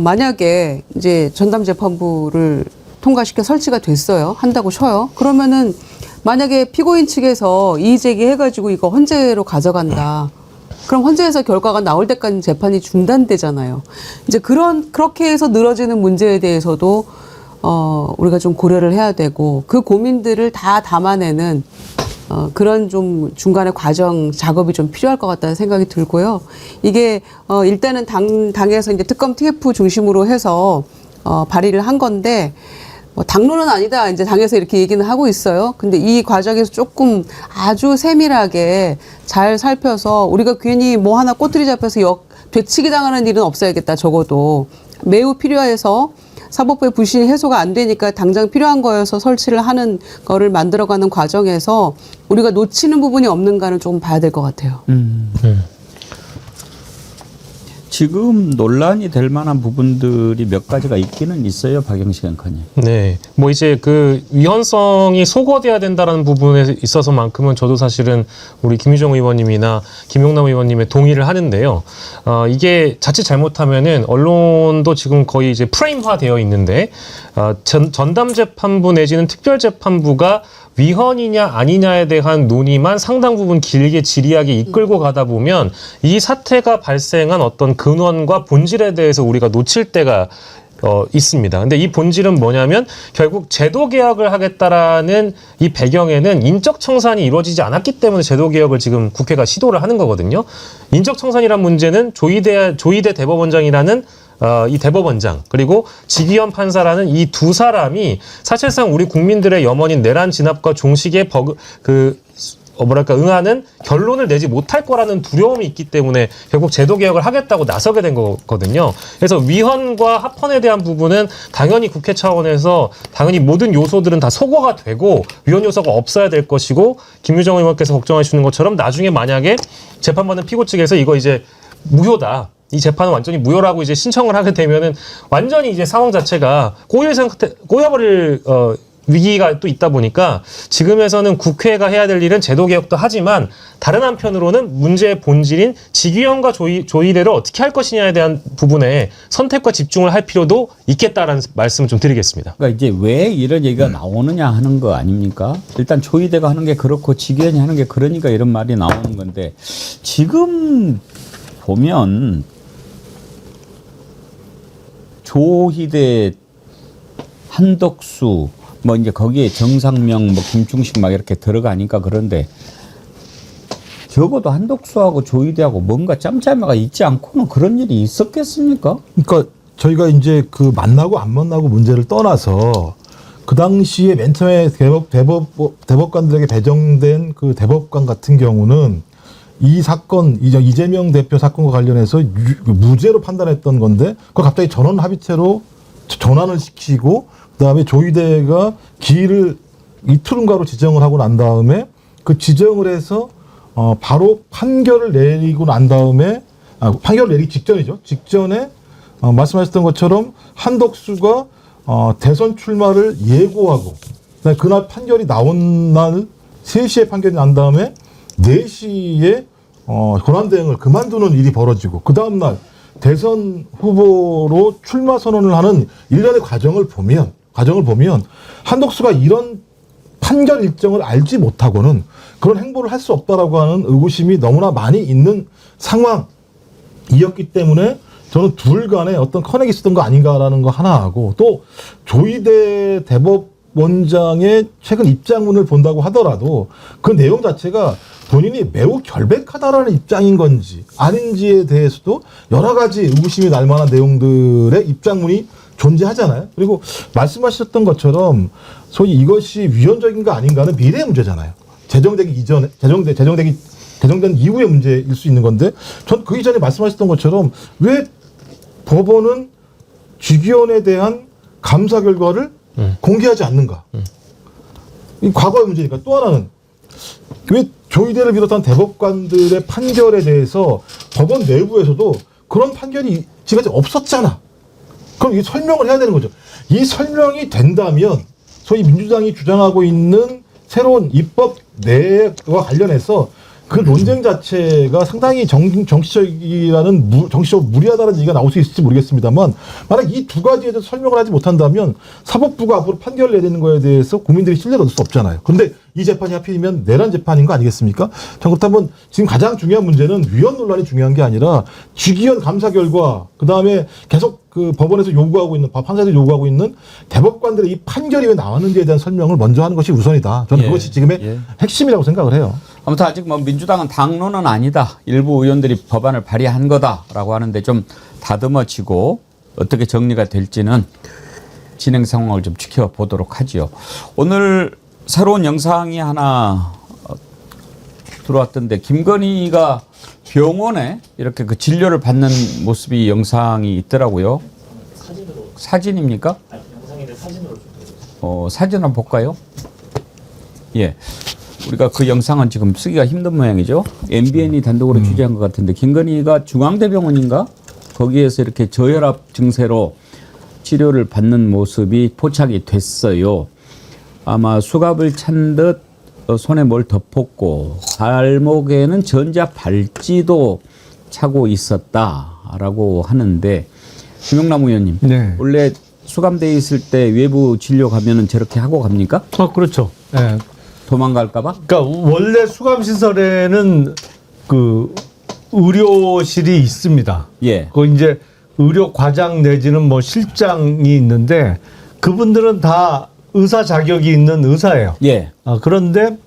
만약에 이제 전담재판부를 통과시켜 설치가 됐어요. 한다고 쳐요. 그러면은 만약에 피고인 측에서 이의 제기해가지고 이거 헌재로 가져간다. 그럼 헌재에서 결과가 나올 때까지 재판이 중단되잖아요. 이제 그렇게 해서 늘어지는 문제에 대해서도 우리가 좀 고려를 해야 되고 그 고민들을 다 담아내는 그런 좀 중간에 과정 작업이 좀 필요할 것 같다는 생각이 들고요. 이게 일단은 당에서 이제 특검 TF 중심으로 해서 발의를 한 건데 당론은 아니다. 이제 당에서 이렇게 얘기는 하고 있어요. 근데 이 과정에서 조금 아주 세밀하게 잘 살펴서 우리가 괜히 뭐 하나 꼬투리 잡혀서 되치기 당하는 일은 없어야겠다. 적어도 매우 필요해서 사법부의 불신이 해소가 안 되니까 당장 필요한 거여서 설치를 하는 거를 만들어가는 과정에서 우리가 놓치는 부분이 없는가는 조금 봐야 될 것 같아요. 지금 논란이 될 만한 부분들이 몇 가지가 있기는 있어요, 박영식 앵커님. 네. 뭐 이제 그 위헌성이 소거돼야 된다라는 부분에 있어서만큼은 저도 사실은 우리 김유정 의원님이나 김용남 의원님의 동의를 하는데요. 이게 자칫 잘못하면은 언론도 지금 거의 이제 프레임화 되어 있는데, 전담재판부 내지는 특별재판부가 위헌이냐 아니냐에 대한 논의만 상당 부분 길게 지리하게 이끌고 가다 보면 이 사태가 발생한 어떤 근원과 본질에 대해서 우리가 놓칠 때가 있습니다. 근데 이 본질은 뭐냐면 결국 제도 개혁을 하겠다라는 이 배경에는 인적 청산이 이루어지지 않았기 때문에 제도 개혁을 지금 국회가 시도를 하는 거거든요. 인적 청산이란 문제는 조희대 대법원장이라는 이 대법원장 그리고 지기현 판사라는 이 두 사람이 사실상 우리 국민들의 염원인 내란 진압과 종식의 응하는 결론을 내지 못할 거라는 두려움이 있기 때문에 결국 제도 개혁을 하겠다고 나서게 된 거거든요. 그래서 위헌과 합헌에 대한 부분은 당연히 국회 차원에서 당연히 모든 요소들은 다 소거가 되고 위헌 요소가 없어야 될 것이고 김유정 의원께서 걱정하시는 것처럼 나중에 만약에 재판받는 피고 측에서 이거 이제 무효다. 이 재판은 완전히 무효라고 이제 신청을 하게 되면은 완전히 이제 상황 자체가 꼬여버릴 위기가 또 있다 보니까 지금에서는 국회가 해야 될 일은 제도 개혁도 하지만 다른 한편으로는 문제의 본질인 직위원과 조의대를 어떻게 할 것이냐에 대한 부분에 선택과 집중을 할 필요도 있겠다라는 말씀을 좀 드리겠습니다. 그러니까 이제 왜 이런 얘기가 나오느냐 하는 거 아닙니까? 일단 조희대가 하는 게 그렇고 직위원이 하는 게 그러니까 이런 말이 나오는 건데 지금 보면 조희대, 한덕수 뭐 이제 거기에 정상명, 뭐 김충식 막 이렇게 들어가니까 그런데 적어도 한덕수하고 조희대하고 뭔가 짬짬이가 있지 않고는 그런 일이 있었겠습니까? 그러니까 저희가 이제 그 만나고 안 만나고 문제를 떠나서 그 당시에 맨 처음에 대법관들에게 배정된 그 대법관 같은 경우는 이 사건, 이재명 대표 사건과 관련해서 무죄로 판단했던 건데 그걸 갑자기 전원 합의체로 전환을 시키고 그다음에 조희대가 기일을 이틀인가로 지정을 하고 난 다음에 그 지정을 해서 바로 판결을 내리고 난 다음에 판결을 내리기 직전이죠. 직전에 말씀하셨던 것처럼 한덕수가 대선 출마를 예고하고 그날 판결이 나온 날 3시에 판결이 난 다음에 4시에 권한대행을 그만두는 일이 벌어지고 그 다음날 대선 후보로 출마 선언을 하는 일련의 과정을 보면 한덕수가 이런 판결 일정을 알지 못하고는 그런 행보를 할 수 없다라고 하는 의구심이 너무나 많이 있는 상황이었기 때문에 저는 둘 간에 어떤 커넥이 있었던 거 아닌가라는 거 하나 하고 또 조희대 대법원장의 최근 입장문을 본다고 하더라도 그 내용 자체가 본인이 매우 결백하다라는 입장인 건지 아닌지에 대해서도 여러 가지 의구심이 날 만한 내용들의 입장문이 존재하잖아요. 그리고 말씀하셨던 것처럼 소위 이것이 위헌적인가 아닌가는 미래의 문제잖아요. 제정되기 이전에 제정된 이후의 문제일 수 있는 건데 전 그 이전에 말씀하셨던 것처럼 왜 법원은 직위원에 대한 감사 결과를 공개하지 않는가? 이 과거의 문제니까. 또 하나는 왜 조희대를 비롯한 대법관들의 판결에 대해서 법원 내부에서도 그런 판결이 지금까지 없었잖아. 그럼 이 설명을 해야 되는 거죠. 이 설명이 된다면 소위 민주당이 주장하고 있는 새로운 입법 내와 관련해서 그 논쟁 자체가 상당히 정치적으로 무리하다는 얘기가 나올 수 있을지 모르겠습니다만 만약 이 두 가지에 대해서 설명을 하지 못한다면 사법부가 앞으로 판결을 내리는 거에 대해서 국민들이 신뢰를 얻을 수 없잖아요. 그런데 이 재판이 하필이면 내란 재판인 거 아니겠습니까? 자, 그렇다면 지금 가장 중요한 문제는 위헌 논란이 중요한 게 아니라 직위원 감사 결과 그다음에 계속 그 법원에서 요구하고 있는 판사들이 요구하고 있는 대법관들의 이 판결이 왜 나왔는지에 대한 설명을 먼저 하는 것이 우선이다. 저는 그것이 지금의 핵심이라고 생각을 해요. 아무튼 아직 뭐 민주당은 당론은 아니다. 일부 의원들이 법안을 발의한 거다라고 하는데 좀 다듬어지고 어떻게 정리가 될지는 진행 상황을 좀 지켜보도록 하지요. 오늘 새로운 영상이 하나 들어왔던데 김건희가 병원에 이렇게 그 진료를 받는 모습이 영상이 있더라고요. 사진입니까? 아니, 영상인데 사진으로 사진 한번 볼까요? 예. 우리가 그 영상은 지금 쓰기가 힘든 모양이죠. MBN이 단독으로 취재한 것 같은데 김건희가 중앙대병원인가? 거기에서 이렇게 저혈압 증세로 치료를 받는 모습이 포착이 됐어요. 아마 수갑을 찬 듯 손에 뭘 덮었고 발목에는 전자 발찌도 차고 있었다라고 하는데 김영남 의원님, 네. 원래 수감돼 있을 때 외부 진료 가면은 저렇게 하고 갑니까? 그렇죠. 네. 도망갈까봐? 그러니까 원래 수감 시설에는 그 의료실이 있습니다. 예. 그 이제 의료 과장 내지는 뭐 실장이 있는데 그분들은 다 의사 자격이 있는 의사예요. 예. 그런데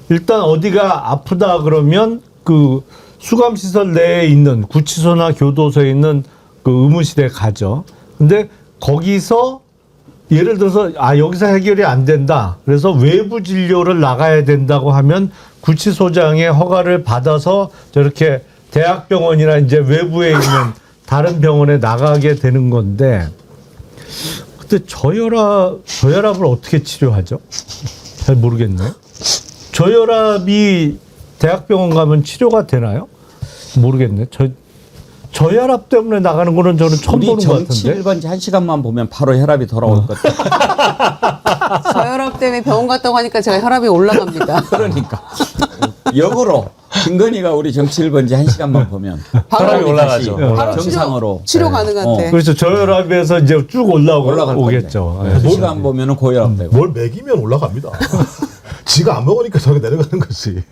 일단 어디가 아프다 그러면 그 수감시설 내에 있는 구치소나 교도소에 있는 그 의무실에 가죠. 근데 거기서 예를 들어서 여기서 해결이 안 된다. 그래서 외부 진료를 나가야 된다고 하면 구치소장의 허가를 받아서 저렇게 대학병원이나 이제 외부에 있는 다른 병원에 나가게 되는 건데 근데 저혈압을 어떻게 치료하죠? 잘 모르겠네요. 저혈압이 대학병원 가면 치료가 되나요? 모르겠네. 저혈압 때문에 나가는 거는 저는 처음 우리 보는 것 정치 같은데. 1번지 1시간만 보면 바로 혈압이 돌아올 것 같아요. 저혈압 때문에 병원 갔다고 하니까 제가 혈압이 올라갑니다. 그러니까 역으로 김건희가 우리 정치 1번지 1시간만 보면 혈압이 올라가죠. 바로 정상으로 치료 가능한데. 그렇죠. 저혈압에서 이제 쭉 올라갈 오겠죠. 건데. 2시간 보면은 고혈압 되고. 뭘 먹이면 올라갑니다. 지가 안 먹으니까 저렇게 내려가는 거지.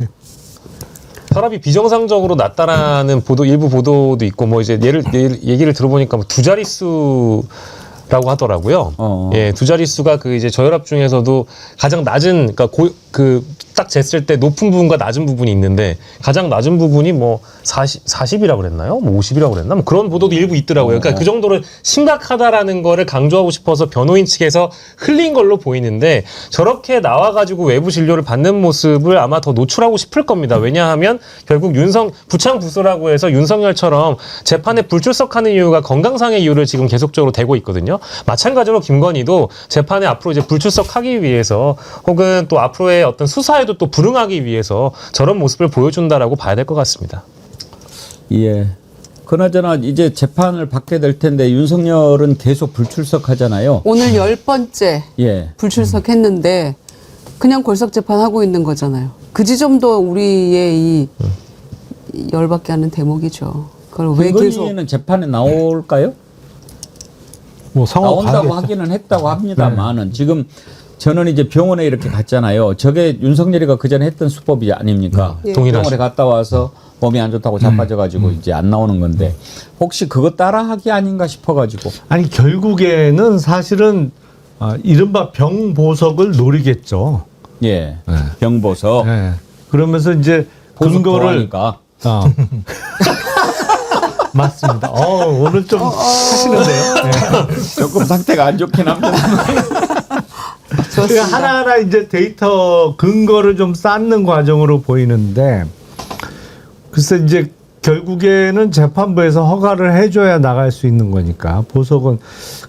혈압이 비정상적으로 낮다라는 일부 보도도 있고 뭐 이제 얘기를 들어보니까 뭐 두 자릿수라고 하더라고요. 예, 두 자릿수가 그 이제 저혈압 중에서도 가장 낮은 그러니까 딱 쟀을 때 높은 부분과 낮은 부분이 있는데 가장 낮은 부분이 뭐 40이라고 그랬나요? 뭐 50이라고 그랬나? 뭐 그런 보도도 일부 있더라고요. 그러니까 그 정도로 심각하다라는 거를 강조하고 싶어서 변호인 측에서 흘린 걸로 보이는데 저렇게 나와가지고 외부 진료를 받는 모습을 아마 더 노출하고 싶을 겁니다. 왜냐하면 결국 부창부수라고 해서 윤석열처럼 재판에 불출석하는 이유가 건강상의 이유를 지금 계속적으로 대고 있거든요. 마찬가지로 김건희도 재판에 앞으로 이제 불출석하기 위해서 혹은 또 앞으로의 어떤 수사에도 또 불응하기 위해서 저런 모습을 보여준다라고 봐야 될 것 같습니다. 예. 그나저나 이제 재판을 받게 될 텐데 윤석열은 계속 불출석하잖아요. 오늘 10번째 예. 불출석했는데 그냥 골석 재판하고 있는 거잖아요. 그 지점도 우리의 이 열받게 하는 대목이죠. 그걸 왜 계속 김건희는 재판에 나올까요? 뭐 상황 나온다고 봐야겠죠. 하기는 했다고 합니다만은 지금 저는 이제 병원에 이렇게 갔잖아요. 저게 윤석열이가 그전에 했던 수법이 아닙니까? 예. 동일하시죠. 병원에 갔다 와서 몸이 안 좋다고 자빠져가지고 이제 안 나오는 건데 혹시 그거 따라하기 아닌가 싶어가지고. 아니 결국에는 사실은 이른바 병보석을 노리겠죠. 예. 병보석. 네. 그러면서 이제 보석 근거를 좋아하니까. 맞습니다. 오늘 좀 하시는데요. 조금 상태가 안 좋긴 합니다. 그러니까 하나하나 이제 데이터 근거를 좀 쌓는 과정으로 보이는데 글쎄 이제 결국에는 재판부에서 허가를 해줘야 나갈 수 있는 거니까 보석은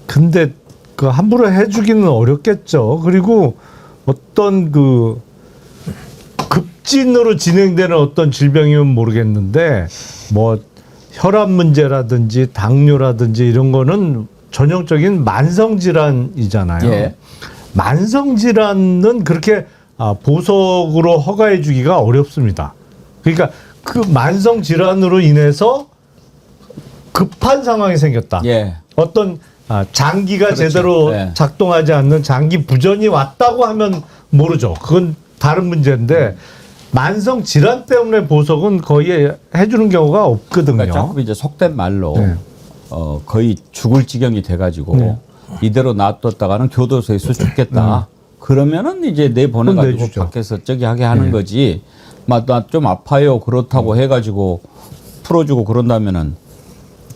근데 그 함부로 해주기는 어렵겠죠. 그리고 어떤 그 급진으로 진행되는 어떤 질병이면 모르겠는데 뭐 혈압 문제라든지 당뇨라든지 이런 거는 전형적인 만성 질환이잖아요. 예. 만성 질환은 그렇게 보석으로 허가해 주기가 어렵습니다. 그러니까 그 만성 질환으로 인해서 급한 상황이 생겼다. 예. 어떤 장기가 그렇죠. 제대로 예. 작동하지 않는 장기 부전이 왔다고 하면 모르죠. 그건 다른 문제인데 만성 질환 때문에 보석은 거의 해주는 경우가 없거든요. 그러니까 조금 이제 속된 말로 네. 거의 죽을 지경이 돼가지고 이대로 놔뒀다가는 교도소에서 죽겠다. 그러면은 이제 내보내가지고 내주죠. 밖에서 저기 하게 하는 거지. 나 좀 아파요. 그렇다고 해가지고 풀어주고 그런다면은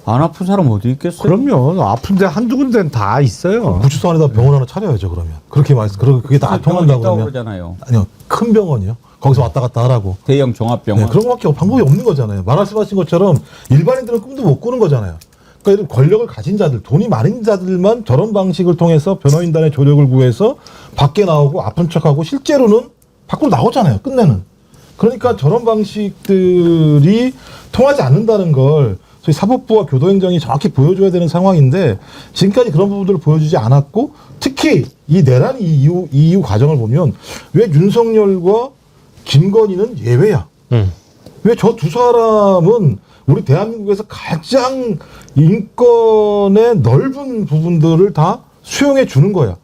안 아픈 사람 어디 있겠어요? 그럼요. 아픈데 한두 군데는 다 있어요. 구치소 안에다 병원 하나 차려야죠 그러면. 그렇게 말씀. 그게 다 병원 통한다고 있다고 그러면. 그러잖아요. 아니요 큰 병원이요. 거기서 왔다 갔다 하라고. 대형 종합병원. 네, 그런 것밖에 방법이 없는 거잖아요. 말씀하신 것처럼 일반인들은 꿈도 못 꾸는 거잖아요. 그러니까 이런 권력을 가진 자들, 돈이 많은 자들만 저런 방식을 통해서 변호인단의 조력을 구해서 밖에 나오고 아픈 척하고 실제로는 밖으로 나오잖아요. 끝내는. 그러니까 저런 방식들이 통하지 않는다는 걸 저희 사법부와 교도행정이 정확히 보여줘야 되는 상황인데 지금까지 그런 부분들을 보여주지 않았고 특히 이 내란 이후 과정을 보면 왜 윤석열과 김건희는 예외야. 왜 저 두 사람은 우리 대한민국에서 가장 인권의 넓은 부분들을 다 수용해 주는 거야.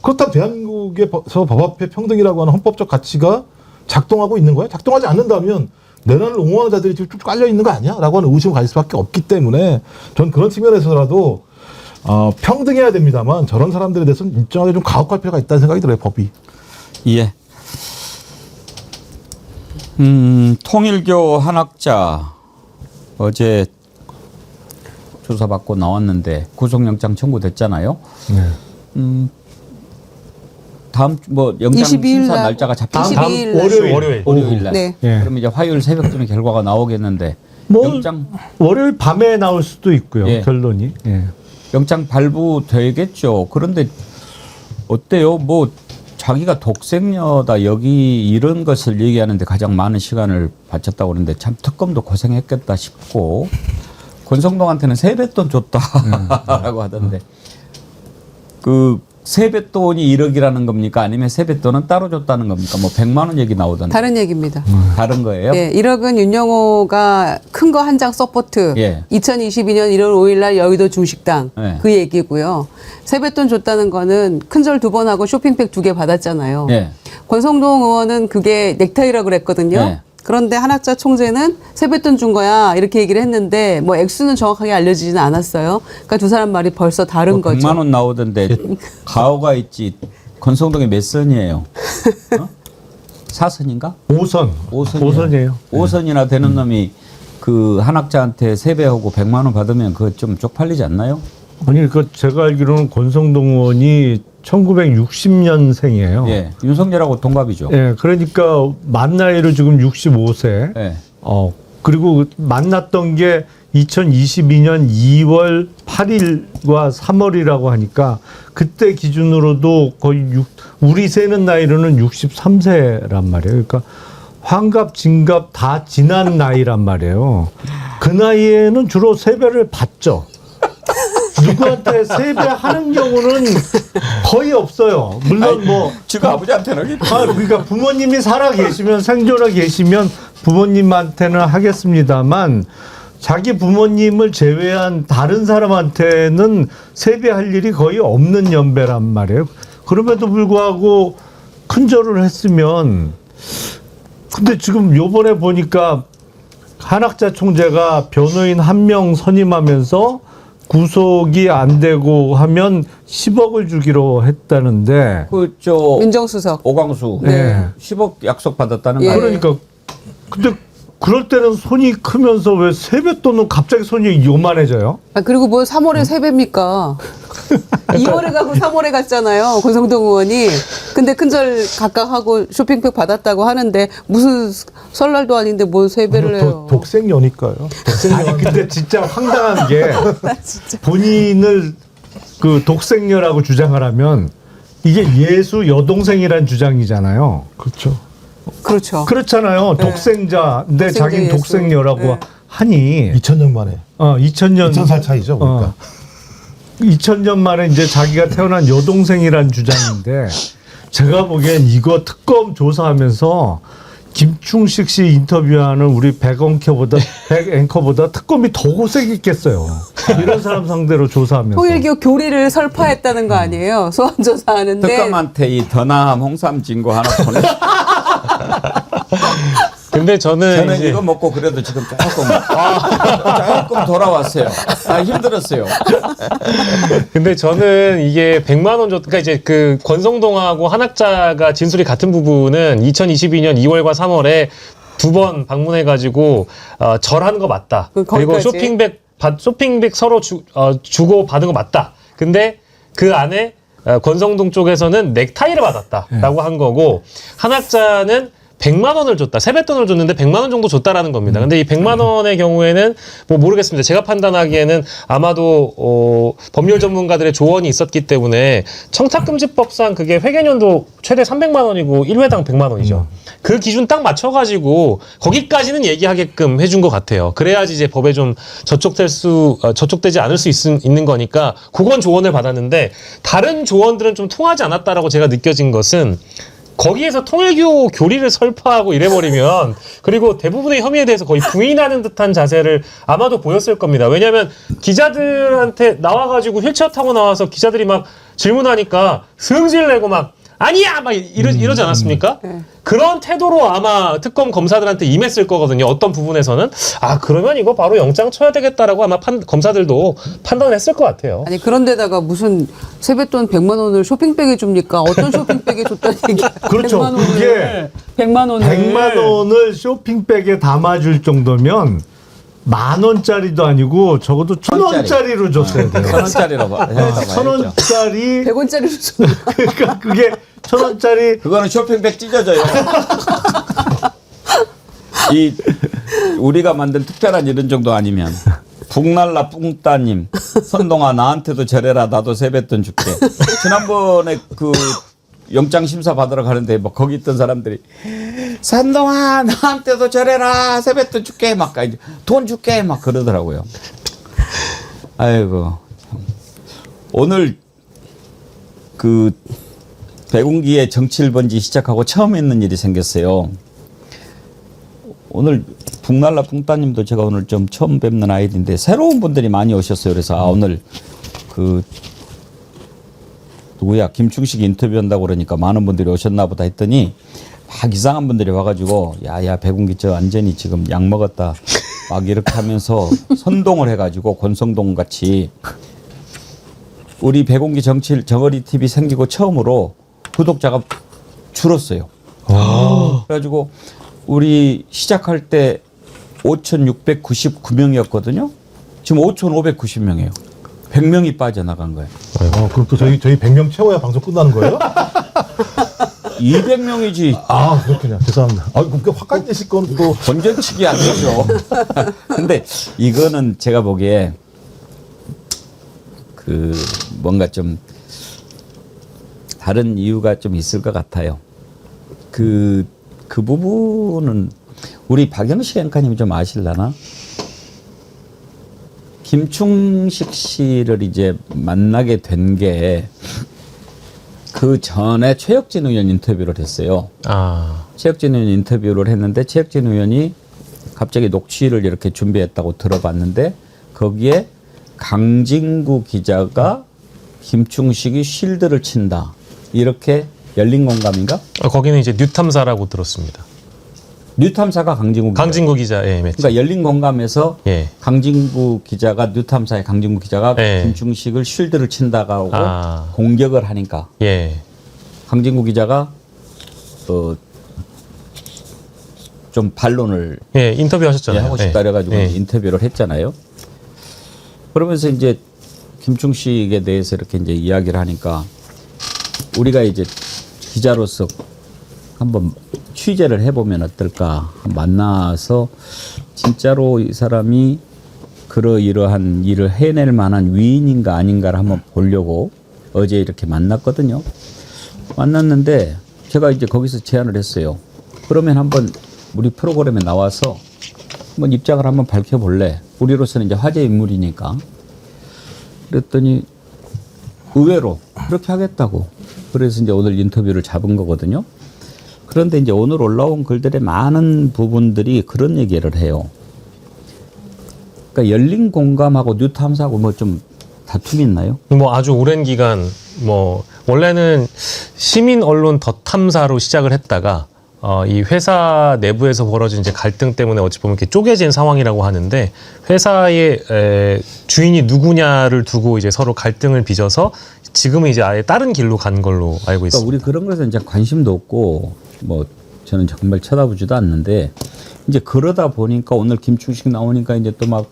그렇다고 대한민국에서 법 앞에 평등이라고 하는 헌법적 가치가 작동하고 있는 거야? 작동하지 않는다면 내란을 옹호하는 자들이 지금 쭉 깔려 있는 거 아니야? 라고 하는 의심을 가질 수밖에 없기 때문에 전 그런 측면에서라도 평등해야 됩니다만 저런 사람들에 대해서는 일정하게 좀 가혹할 필요가 있다는 생각이 들어요, 법이. 예. 통일교 한학자 어제 조사받고 나왔는데 구속영장 청구됐잖아요. 네. 다음 뭐 영장 22일 심사 날, 날짜가 잡힌 22일 날. 월요일. 날. 네. 예. 그러면 이제 화요일 새벽쯤에 결과가 나오겠는데 뭐 영장 월요일 밤에 나올 수도 있고요. 예. 결론이. 예. 영장 발부되겠죠. 그런데 어때요? 뭐 자기가 독생녀다 여기 이런 것을 얘기하는데 가장 많은 시간을 바쳤다고 그러는데 참 특검도 고생했겠다 싶고 권성동한테는 세뱃돈 줬다라고 하던데 그 세뱃돈이 1억이라는 겁니까? 아니면 세뱃돈은 따로 줬다는 겁니까? 뭐 100만 원 얘기 나오던데. 다른 얘기입니다. 다른 거예요? 예, 1억은 윤영호가 큰 거 한 장 서포트. 예. 2022년 1월 5일 날 여의도 중식당 예. 그 얘기고요. 세뱃돈 줬다는 거는 큰절 2번 하고 쇼핑백 2개 받았잖아요. 예. 권성동 의원은 그게 넥타이라고 그랬거든요. 예. 그런데 한학자 총재는 세뱃돈 준 거야 이렇게 얘기를 했는데 뭐 액수는 정확하게 알려지지는 않았어요. 그러니까 두 사람 말이 벌써 다른 거죠. 100만 원 나오던데 가오가 있지. 권성동이 몇 선이에요? 어? 4선인가? 5선. 5선이에요. 5선이나 되는 놈이 그 한학자한테 세배하고 100만 원 받으면 그거 좀 쪽팔리지 않나요? 아니, 그 제가 알기로는 권성동 의원이 1960년생이에요. 예. 윤석열하고 동갑이죠. 예, 그러니까 만 나이로 지금 65세. 예. 그리고 만났던 게 2022년 2월 8일과 3월이라고 하니까 그때 기준으로도 거의 우리 세는 나이로는 63세란 말이에요. 그러니까 환갑, 진갑 다 지난 나이란 말이에요. 그 나이에는 주로 세배를 받죠. 누구한테 세배하는 경우는 거의 없어요. 물론 뭐 지금 아버지한테는 하겠지. 그러니까 부모님이 살아 계시면 생존하 계시면 부모님한테는 하겠습니다만 자기 부모님을 제외한 다른 사람한테는 세배할 일이 거의 없는 연배란 말이에요. 그럼에도 불구하고 큰절을 했으면 근데 지금 요번에 보니까 한학자 총재가 변호인 1명 선임하면서 구속이 안 되고 하면 10억을 주기로 했다는데 그저 민정수석. 오광수 네. 10억 약속 받았다는 예. 거 아니에요? 그러니까 근데 그럴 때는 손이 크면서 왜 세뱃돈은 갑자기 손이 요만해져요? 아, 그리고 뭐 3월에 세배입니까? 2월에 가고 3월에 갔잖아요. 권성동 의원이. 근데 큰절 각각 하고 쇼핑백 받았다고 하는데 무슨 설날도 아닌데 뭘 세배를 해요. 독생녀니까요. 아니 근데 진짜 황당한 게 본인을 그 독생녀라고 주장을 하면 이게 예수 여동생이란 주장이잖아요. 그렇죠. 그렇죠. 그렇잖아요. 독생자인데 독생자 자기는 예수. 독생녀라고 네. 하니 2000년 만에. 2000년 2000살 차이죠, 그러니까. 2000년 만에 이제 자기가 태어난 여동생이란 주장인데 제가 보기엔 이거 특검 조사하면서 김충식 씨 인터뷰하는 우리 백 앵커보다 특검이 더 고생했겠어요. 이런 사람 상대로 조사하면서. 통일교 교리를 설파했다는 거 아니에요? 소환조사하는데. 특검한테 이 더나함 홍삼 진거 하나 보내. 근데 저는 이제 이거 먹고 그래도 지금 조금 돌아왔어요. 힘들었어요. 근데 저는 이게 100만 원 그러니까 이제 그 권성동하고 한학자가 진술이 같은 부분은 2022년 2월과 3월에 2번 방문해가지고 절한 거 맞다. 그리고 거기까지. 쇼핑백 서로 주고 받은 거 맞다. 근데 그 안에 권성동 쪽에서는 넥타이를 받았다라고 한 거고 한학자는 100만 원을 줬다. 세뱃돈을 줬는데 100만 원 정도 줬다라는 겁니다. 근데 이 100만 원의 경우에는 뭐 모르겠습니다. 제가 판단하기에는 아마도 법률 전문가들의 조언이 있었기 때문에 청탁금지법상 그게 회계연도 최대 300만 원이고 1회당 100만 원이죠. 그 기준 딱 맞춰가지고 거기까지는 얘기하게끔 해준 것 같아요. 그래야지 이제 법에 좀 저촉되지 않을 수 있는 거니까 그건 조언을 받았는데 다른 조언들은 좀 통하지 않았다라고 제가 느껴진 것은 거기에서 통일교 교리를 설파하고 이래버리면 그리고 대부분의 혐의에 대해서 거의 부인하는 듯한 자세를 아마도 보였을 겁니다. 왜냐하면 기자들한테 나와가지고 휠체어 타고 나와서 기자들이 막 질문하니까 승질 내고 막 아니야 막 이러지 않았습니까? 그런 태도로 아마 특검 검사들한테 임했을 거거든요. 어떤 부분에서는 그러면 이거 바로 영장 쳐야 되겠다라고 아마 검사들도 판단했을 것 같아요. 아니 그런데다가 무슨 세뱃돈 100만 원을 쇼핑백에 줍니까? 어떤 쇼핑백에 줬다는 얘기야? 그렇죠. 100만 원을, 그게 100만 원을 100만 원을 쇼핑백에 담아줄 정도면 10,000원짜리도 아니고 적어도 1,000원짜리로 줬어야 돼요. 1,000원짜리라고 1,000원짜리 100원짜리로 줬 그러니까 그게 1,000원짜리 그거는 쇼핑백 찢어져요. 이 우리가 만든 특별한 이런 정도 아니면 북날라 뿡따님 선동아 나한테도 저래라 나도 세뱃돈 줄게. 지난번에 그 영장 심사 받으러 가는데 뭐 거기 있던 사람들이 선동아 나한테도 저래라 세뱃돈 줄게 막 돈 줄게 막 그러더라고요. 아이고 참. 오늘 그 백운기의 정치 1번지 시작하고 처음 있는 일이 생겼어요. 오늘 북날라 뿡따님도 제가 오늘 좀 처음 뵙는 아이인데 새로운 분들이 많이 오셨어요. 그래서 오늘 그 누구야 김충식 인터뷰한다고 그러니까 많은 분들이 오셨나 보다 했더니 막 이상한 분들이 와가지고 야야 백운기 저 완전히 지금 약 먹었다 막 이렇게 하면서 선동을 해가지고 권성동 같이 우리 백운기 정어리 TV 생기고 처음으로 구독자가 줄었어요. 그래가지고 우리 시작할 때 5,699명이었거든요. 지금 5,590명이에요. 100명이 빠져나간 거예요. 그럼 또 저희 100명 채워야 방송 끝나는 거예요? 200명이지. 그렇군요. 죄송합니다. 그렇게 화까지 내실 거는 또 건전치기 안 되죠. 근데 이거는 제가 보기에 그 뭔가 좀 다른 이유가 좀 있을 것 같아요. 그 부분은 우리 박영식 앵커님이 좀 아실라나? 김충식 씨를 이제 만나게 된 게 그 전에 최혁진 의원 인터뷰를 했어요. 최혁진 의원 인터뷰를 했는데 최혁진 의원이 갑자기 녹취를 이렇게 준비했다고 들어봤는데 거기에 강진구 기자가 김충식이 쉴드를 친다. 이렇게 열린 공감인가? 거기는 이제 뉴탐사라고 들었습니다. 뉴탐사가 강진구 기자. 예, 맞죠. 그러니까 열린 공감에서 예. 강진구 기자가 뉴탐사의 강진구 기자가 예. 김충식을 쉴드를 친다고 하고 아. 공격을 하니까 예. 강진구 기자가 좀 반론을 예, 인터뷰 하셨잖아요. 하고 싶다 그래가지고 예. 인터뷰를 했잖아요. 그러면서 이제 김충식에 대해서 이렇게 이제 이야기를 하니까 우리가 이제 기자로서 한번 취재를 해보면 어떨까 만나서 진짜로 이 사람이 그러이러한 일을 해낼 만한 위인인가 아닌가를 한번 보려고 어제 이렇게 만났거든요. 만났는데 제가 이제 거기서 제안을 했어요. 그러면 한번 우리 프로그램에 나와서 한번 입장을 한번 밝혀볼래? 우리로서는 이제 화제 인물이니까. 그랬더니 의외로 그렇게 하겠다고. 그래서 이제 오늘 인터뷰를 잡은 거거든요. 그런데 이제 오늘 올라온 글들의 많은 부분들이 그런 얘기를 해요. 그러니까 열린 공감하고 뉴탐사하고 뭐 좀 다툼이 있나요? 뭐 아주 오랜 기간 뭐 원래는 시민 언론 덧탐사로 시작을 했다가 이 회사 내부에서 벌어진 이제 갈등 때문에 어찌 보면 이렇게 쪼개진 상황이라고 하는데 회사의 주인이 누구냐를 두고 이제 서로 갈등을 빚어서 지금은 이제 아예 다른 길로 간 걸로 알고 있습니다. 그러니까 우리 그런 것에 이제 관심도 없고 뭐 저는 정말 쳐다보지도 않는데 이제 그러다 보니까 오늘 김충식 나오니까 이제 또 막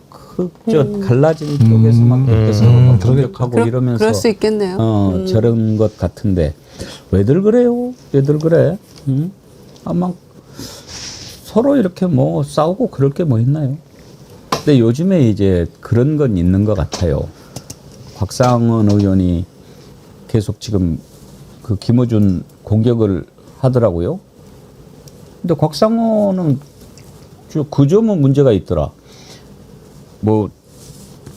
갈라진 쪽에서 막 그렇게 서로 막 공격하고 이러면서 그럴 수 있겠네요. 저런 것 같은데 왜들 그래요? 왜들 그래? 아마 서로 이렇게 뭐 싸우고 그럴 게 뭐 있나요? 근데 요즘에 이제 그런 건 있는 것 같아요. 곽상원 의원이 계속 지금 그 김어준 공격을 하더라고요. 근데 곽상원은 그 점은 문제가 있더라. 뭐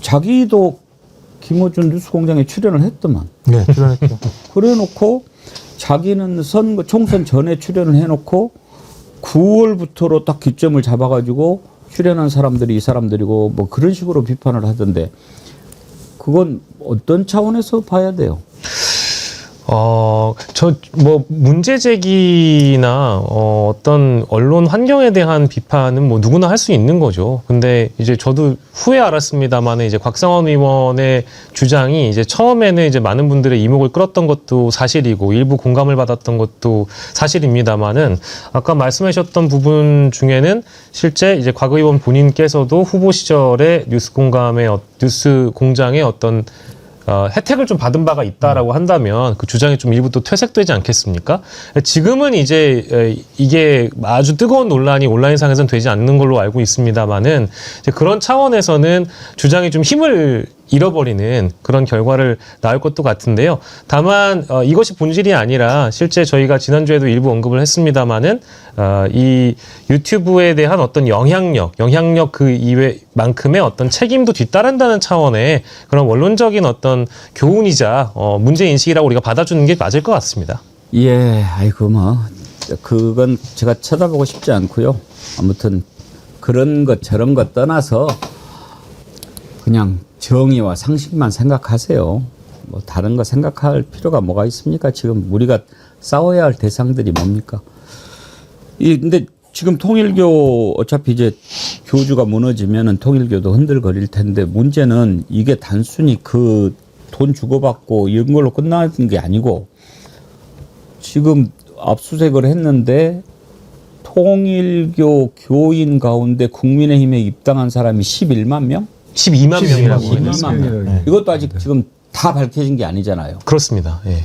자기도 김어준 뉴스공장에 출연을 했더만. 네, 출연했죠. 그래놓고 자기는 선거 총선 전에 출연을 해놓고 9월부터로 딱 기점을 잡아가지고 출연한 사람들이 이 사람들이고 뭐 그런 식으로 비판을 하던데 그건 어떤 차원에서 봐야 돼요? 저 뭐 문제 제기나 어떤 언론 환경에 대한 비판은 뭐 누구나 할 수 있는 거죠. 근데 이제 저도 후에 알았습니다만 이제 곽상원 의원의 주장이 이제 처음에는 이제 많은 분들의 이목을 끌었던 것도 사실이고 일부 공감을 받았던 것도 사실입니다만은 아까 말씀하셨던 부분 중에는 실제 이제 곽 의원 본인께서도 후보 시절에 뉴스 공장의 어떤 혜택을 좀 받은 바가 있다라고 한다면 그 주장이 좀 일부 또 퇴색되지 않겠습니까? 지금은 이제 이게 아주 뜨거운 논란이 온라인상에서는 되지 않는 걸로 알고 있습니다만은 이제 그런 차원에서는 주장이 좀 힘을 잃어버리는 그런 결과를 낳을 것도 같은데요. 다만 이것이 본질이 아니라 실제 저희가 지난주에도 일부 언급을 했습니다마는 이 유튜브에 대한 어떤 영향력 그 이외만큼의 어떤 책임도 뒤따른다는 차원의 그런 원론적인 어떤 교훈이자 문제 인식이라고 우리가 받아주는 게 맞을 것 같습니다. 예, 아이고 뭐 그건 제가 쳐다보고 싶지 않고요. 아무튼 그런 것 저런 것 떠나서 그냥 정의와 상식만 생각하세요. 뭐 다른 거 생각할 필요가 뭐가 있습니까? 지금 우리가 싸워야 할 대상들이 뭡니까? 근데 지금 통일교 어차피 이제 교주가 무너지면은 통일교도 흔들거릴 텐데 문제는 이게 단순히 그 돈 주고받고 이런 걸로 끝나는 게 아니고 지금 압수수색을 했는데 통일교 교인 가운데 국민의힘에 입당한 사람이 11만 명? 12만 명이라고 12만 명. 네. 이것도 아직 지금 다 밝혀진 게 아니잖아요. 그렇습니다. 예.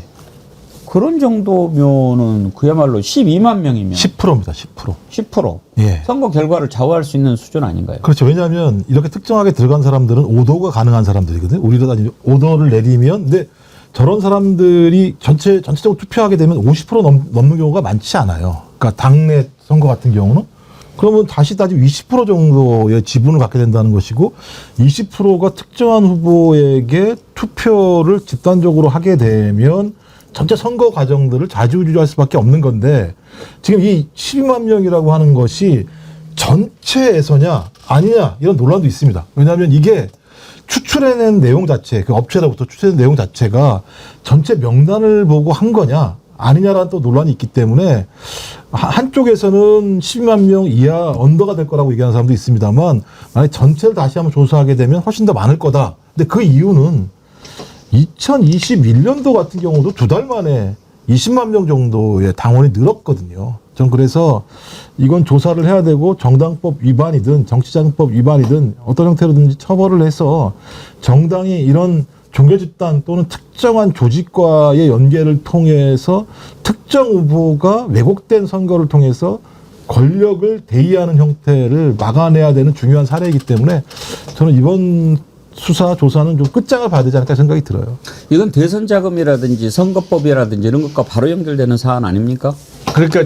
그런 정도면은 그야말로 12만 명이면 10%입니다. 10%. 10% 예. 선거 결과를 좌우할 수 있는 수준 아닌가요? 그렇죠. 왜냐하면 이렇게 특정하게 들어간 사람들은 오더가 가능한 사람들이거든요. 우리도 다 오더를 내리면, 근데 저런 사람들이 전체적으로 투표하게 되면 50% 넘는 경우가 많지 않아요. 그러니까 당내 선거 같은 경우는. 그러면 다시 따지면 20% 정도의 지분을 갖게 된다는 것이고 20%가 특정한 후보에게 투표를 집단적으로 하게 되면 전체 선거 과정들을 좌지우지할 수밖에 없는 건데 지금 이 12만 명이라고 하는 것이 전체에서냐 아니냐 이런 논란도 있습니다. 왜냐하면 이게 추출해낸 내용 자체, 그 업체로부터 추출해낸 내용 자체가 전체 명단을 보고 한 거냐 아니냐라는 또 논란이 있기 때문에 한쪽에서는 12만 명 이하 언더가 될 거라고 얘기하는 사람도 있습니다만 만약 전체를 다시 한번 조사하게 되면 훨씬 더 많을 거다. 근데 그 이유는 2021년도 같은 경우도 2달 만에 20만 명 정도의 당원이 늘었거든요. 전 그래서 이건 조사를 해야 되고 정당법 위반이든 정치자금법 위반이든 어떤 형태로든지 처벌을 해서 정당이 이런 종교집단 또는 특정한 조직과의 연계를 통해서 특정 후보가 왜곡된 선거를 통해서 권력을 대의하는 형태를 막아내야 되는 중요한 사례이기 때문에 저는 이번 수사 조사는 좀 끝장을 봐야 되지 않을까 생각이 들어요. 이건 대선 자금이라든지 선거법이라든지 이런 것과 바로 연결되는 사안 아닙니까? 그러니까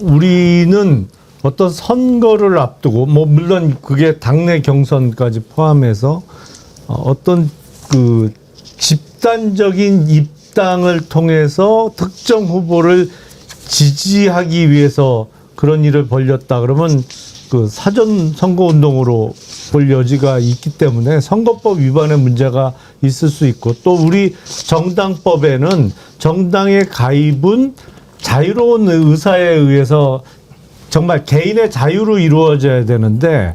우리는 어떤 선거를 앞두고 뭐 물론 그게 당내 경선까지 포함해서 어떤 집단적인 입당을 통해서 특정 후보를 지지하기 위해서 그런 일을 벌였다 그러면 그 사전 선거 운동으로 볼 여지가 있기 때문에 선거법 위반의 문제가 있을 수 있고 또 우리 정당법에는 정당의 가입은 자유로운 의사에 의해서 정말 개인의 자유로 이루어져야 되는데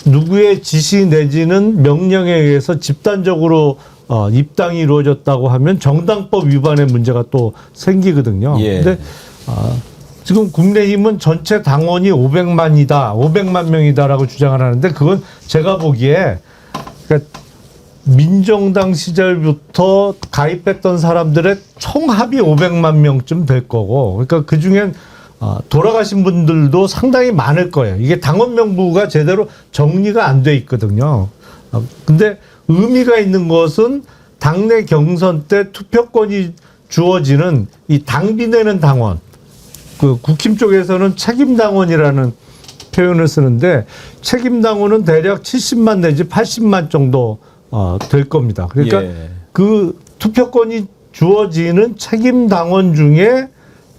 누구의 지시 내지는 명령에 의해서 집단적으로 입당이 이루어졌다고 하면 정당법 위반의 문제가 또 생기거든요. 예. 근데 지금 국민의힘은 전체 당원이 500만 명이다라고 주장을 하는데 그건 제가 보기에 그러니까 민정당 시절부터 가입했던 사람들의 총합이 500만 명쯤 될 거고 그러니까 그중엔 돌아가신 분들도 상당히 많을 거예요. 이게 당원 명부가 제대로 정리가 안 돼 있거든요. 근데 의미가 있는 것은 당내 경선 때 투표권이 주어지는 이 당비 내는 당원, 그 국힘 쪽에서는 책임 당원이라는 표현을 쓰는데 책임 당원은 대략 70만 내지 80만 정도 될 겁니다. 그러니까 그 투표권이 주어지는 책임 당원 중에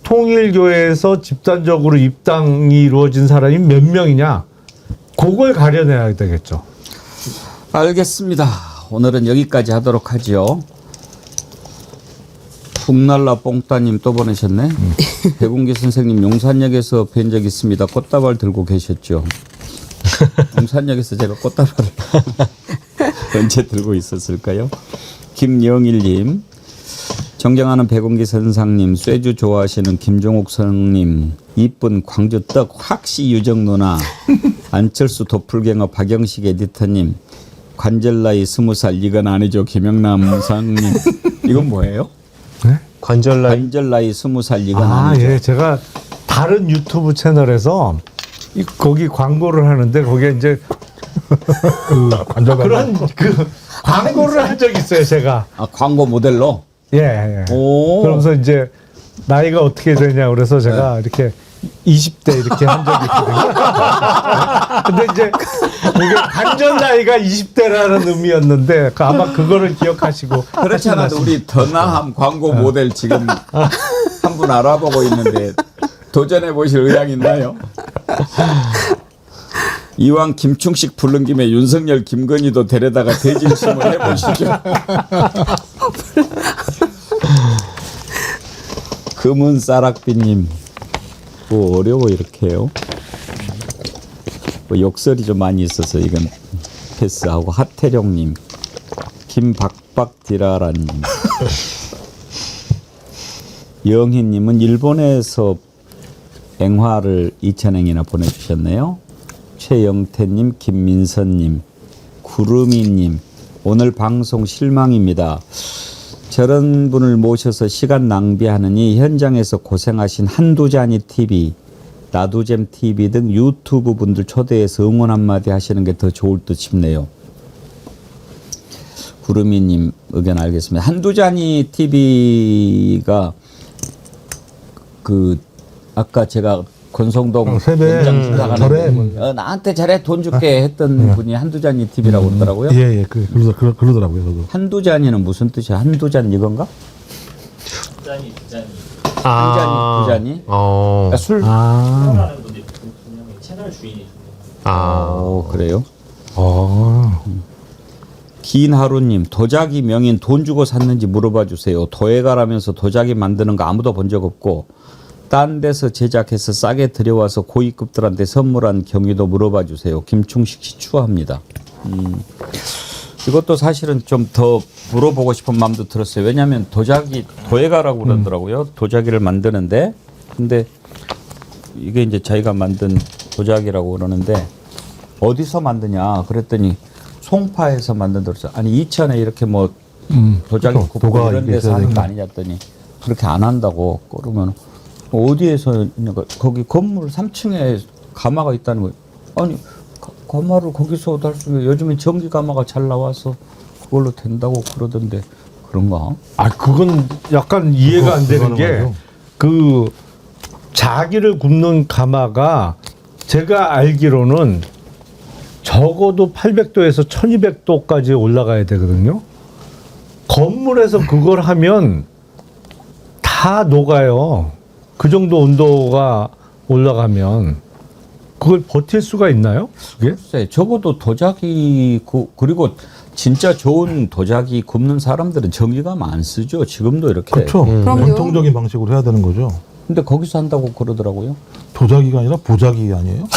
통일교에서 집단적으로 입당이 이루어진 사람이 몇 명이냐? 그걸 가려내야 되겠죠. 알겠습니다. 오늘은 여기까지 하도록 하죠. 북날라 뽕따님 또 보내셨네. 배군기 선생님 용산역에서 뵌 적 있습니다. 꽃다발 들고 계셨죠. 용산역에서 제가 꽃다발을 언제 들고 있었을까요? 김영일님, 존경하는 배군기 선상님, 쇠주 좋아하시는 김종욱 선생님, 이쁜 광주 떡 확시 유정 누나, 안철수 도플갱어 박영식 에디터님, 관절 나이 20살 이건 아니죠 김영남 상님. 이건 뭐예요? 네? 관절 나이. 관절 나이 20살 이건 아, 아니죠. 예. 제가 다른 유튜브 채널에서 거기 광고를 하는데 거기에 이제 그 관절 그런 그 광고를 한 적이 있어요, 제가. 아, 광고 모델로. 예, 예. 오. 그러면서 이제 나이가 어떻게 되냐 그래서 제가 이렇게 20대 이렇게 한 적이 있거든요. 근데 이제 그게 관절 나이가 20대라는 의미였는데 아마 그거를 기억하시고 그렇지 않아도 우리 더 나함 광고 모델 지금 한 분 알아보고 있는데 도전해 보실 의향 있나요? 이왕 김충식 부른 김에 윤석열, 김건희도 데려다가 대진심을 해보시죠. 금은 쌀락비님, 뭐 어려워 이렇게요. 뭐 욕설이 좀 많이 있어서 이건 패스하고. 하태룡님, 김박박디라라님, 영희님은 일본에서 앵화를 2,000행이나 보내주셨네요. 최영태님, 김민선님, 구름이님, 오늘 방송 실망입니다. 저런 분을 모셔서 시간 낭비하느니 현장에서 고생하신 한두자니 TV, 나두잼 TV 등 유튜브 분들 초대해서 응원 한마디 하시는 게 더 좋을 듯 싶네요. 구름이님 의견 알겠습니다. 한두자니 TV가 그 아까 제가 권성동 세배 절에 뭐. 나한테 잘해 돈 줄게 했던 분이 한두자니 TV라고 그러더라고요. 예, 그러더라고요. 저도. 한두잔이는 무슨 뜻이야? 한두잔 이건가? 한 잔이 두 잔이? 그러니까 술? 그래요? 긴 하루님, 도자기 명인 돈 주고 샀는지 물어봐 주세요. 도예가라면서 도자기 만드는 거 아무도 본 적 없고 딴 데서 제작해서 싸게 들여와서 고위급들한테 선물한 경위도 물어봐 주세요. 김충식 씨 추하합니다. 이것도 사실은 좀 더 물어보고 싶은 마음도 들었어요. 왜냐하면 도자기, 도예가라고 그러더라고요. 도자기를 만드는데, 근데 이게 이제 자기가 만든 도자기라고 그러는데 어디서 만드냐 그랬더니 송파에서 만든다고 그랬어요. 아니 이천에 이렇게 뭐 도자기 그렇죠. 굽고 도가 이런 이게 데서 있어야 하는 거 되니까. 아니냐 했더니 그렇게 안 한다고. 그러면 어디에서 있냐고. 거기 건물 3층에 가마가 있다는 거예요. 아니 가마를 거기서 할 수 있는, 요즘에 전기 가마가 잘 나와서 그걸로 된다고 그러던데 그런가? 아, 그건 약간 이해가 안 되는 게 그 자기를 굽는 가마가 제가 알기로는 적어도 800도에서 1200도까지 올라가야 되거든요. 건물에서 그걸 하면 다 녹아요. 그 정도 온도가 올라가면 그걸 버틸 수가 있나요? 그게? 글쎄, 적어도 도자기 그리고 진짜 좋은 도자기 굽는 사람들은 전기가마 안 쓰죠. 지금도 이렇게. 그렇죠. 그럼요. 전통적인 방식으로 해야 되는 거죠. 근데 거기서 한다고 그러더라고요. 도자기가 아니라 보자기 아니에요?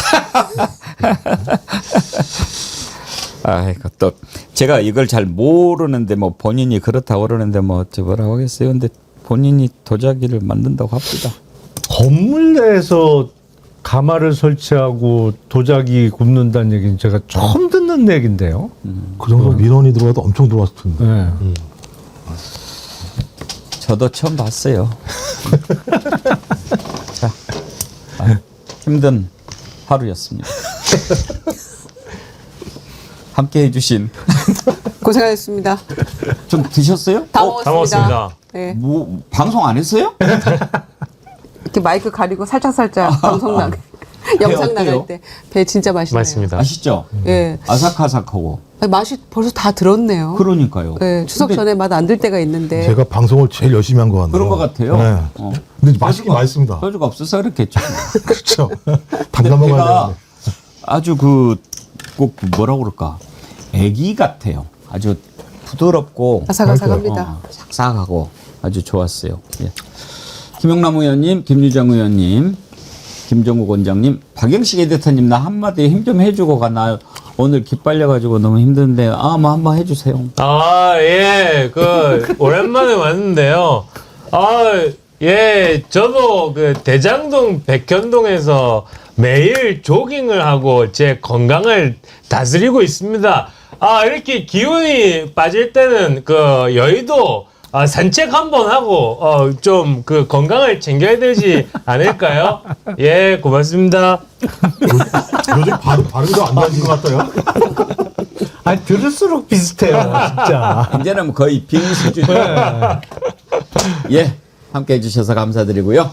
아이고 또 제가 이걸 잘 모르는데 뭐 본인이 그렇다고 그러는데 뭐 뭐라고 하겠어요. 근데 본인이 도자기를 만든다고 합니다. 건물 내에서 가마를 설치하고 도자기 굽는다는 얘기는 제가 처음 듣는 얘기인데요. 그 정도 민원이 들어와도 엄청 들어왔을 텐데. 네. 저도 처음 봤어요. 자, 힘든 하루였습니다. 함께 해주신 고생하셨습니다. 좀 드셨어요? 다 다 먹었습니다. 네. 뭐 방송 안 했어요? 이렇게 마이크 가리고 살짝 방송 나가 영상 어때요? 나갈 때 배 진짜 맛있네요. 맛있습니다. 아시죠? 예. 아삭아삭하고. 아니, 맛이 벌써 다 들었네요. 그러니까요. 예, 추석 근데 전에 맛 안 들 때가 있는데. 제가 방송을 제일 열심히 한 것 같네요. 그런 것 같아요. 네. 어. 근데 맛있긴 맛있습니다. 소주가 없어서 그렇겠죠. 그렇죠. 담가 먹어야 배가 되는데. 아주 꼭 뭐라고 그럴까? 애기 같아요. 아주 부드럽고 아삭아삭합니다. 삭삭하고 아주 좋았어요. 예. 김영남 의원님, 김유정 의원님, 김종국 원장님, 박영식 에디터님 나 한마디 힘 좀 해주고 가나요? 오늘 기빨려가지고 너무 힘든데 뭐 한번 해주세요. 예, 오랜만에 왔는데요. 예, 저도 대장동 백현동에서 매일 조깅을 하고 제 건강을 다스리고 있습니다. 이렇게 기운이 빠질 때는 여의도 산책 한번 하고 좀 건강을 챙겨야 되지 않을까요? 예, 고맙습니다. 요즘 발음도 안 좋아진 것 같아요. 아니 들을수록 비슷해요, 진짜. 이제는 거의 빙 수준이에요. 예, 함께 해주셔서 감사드리고요.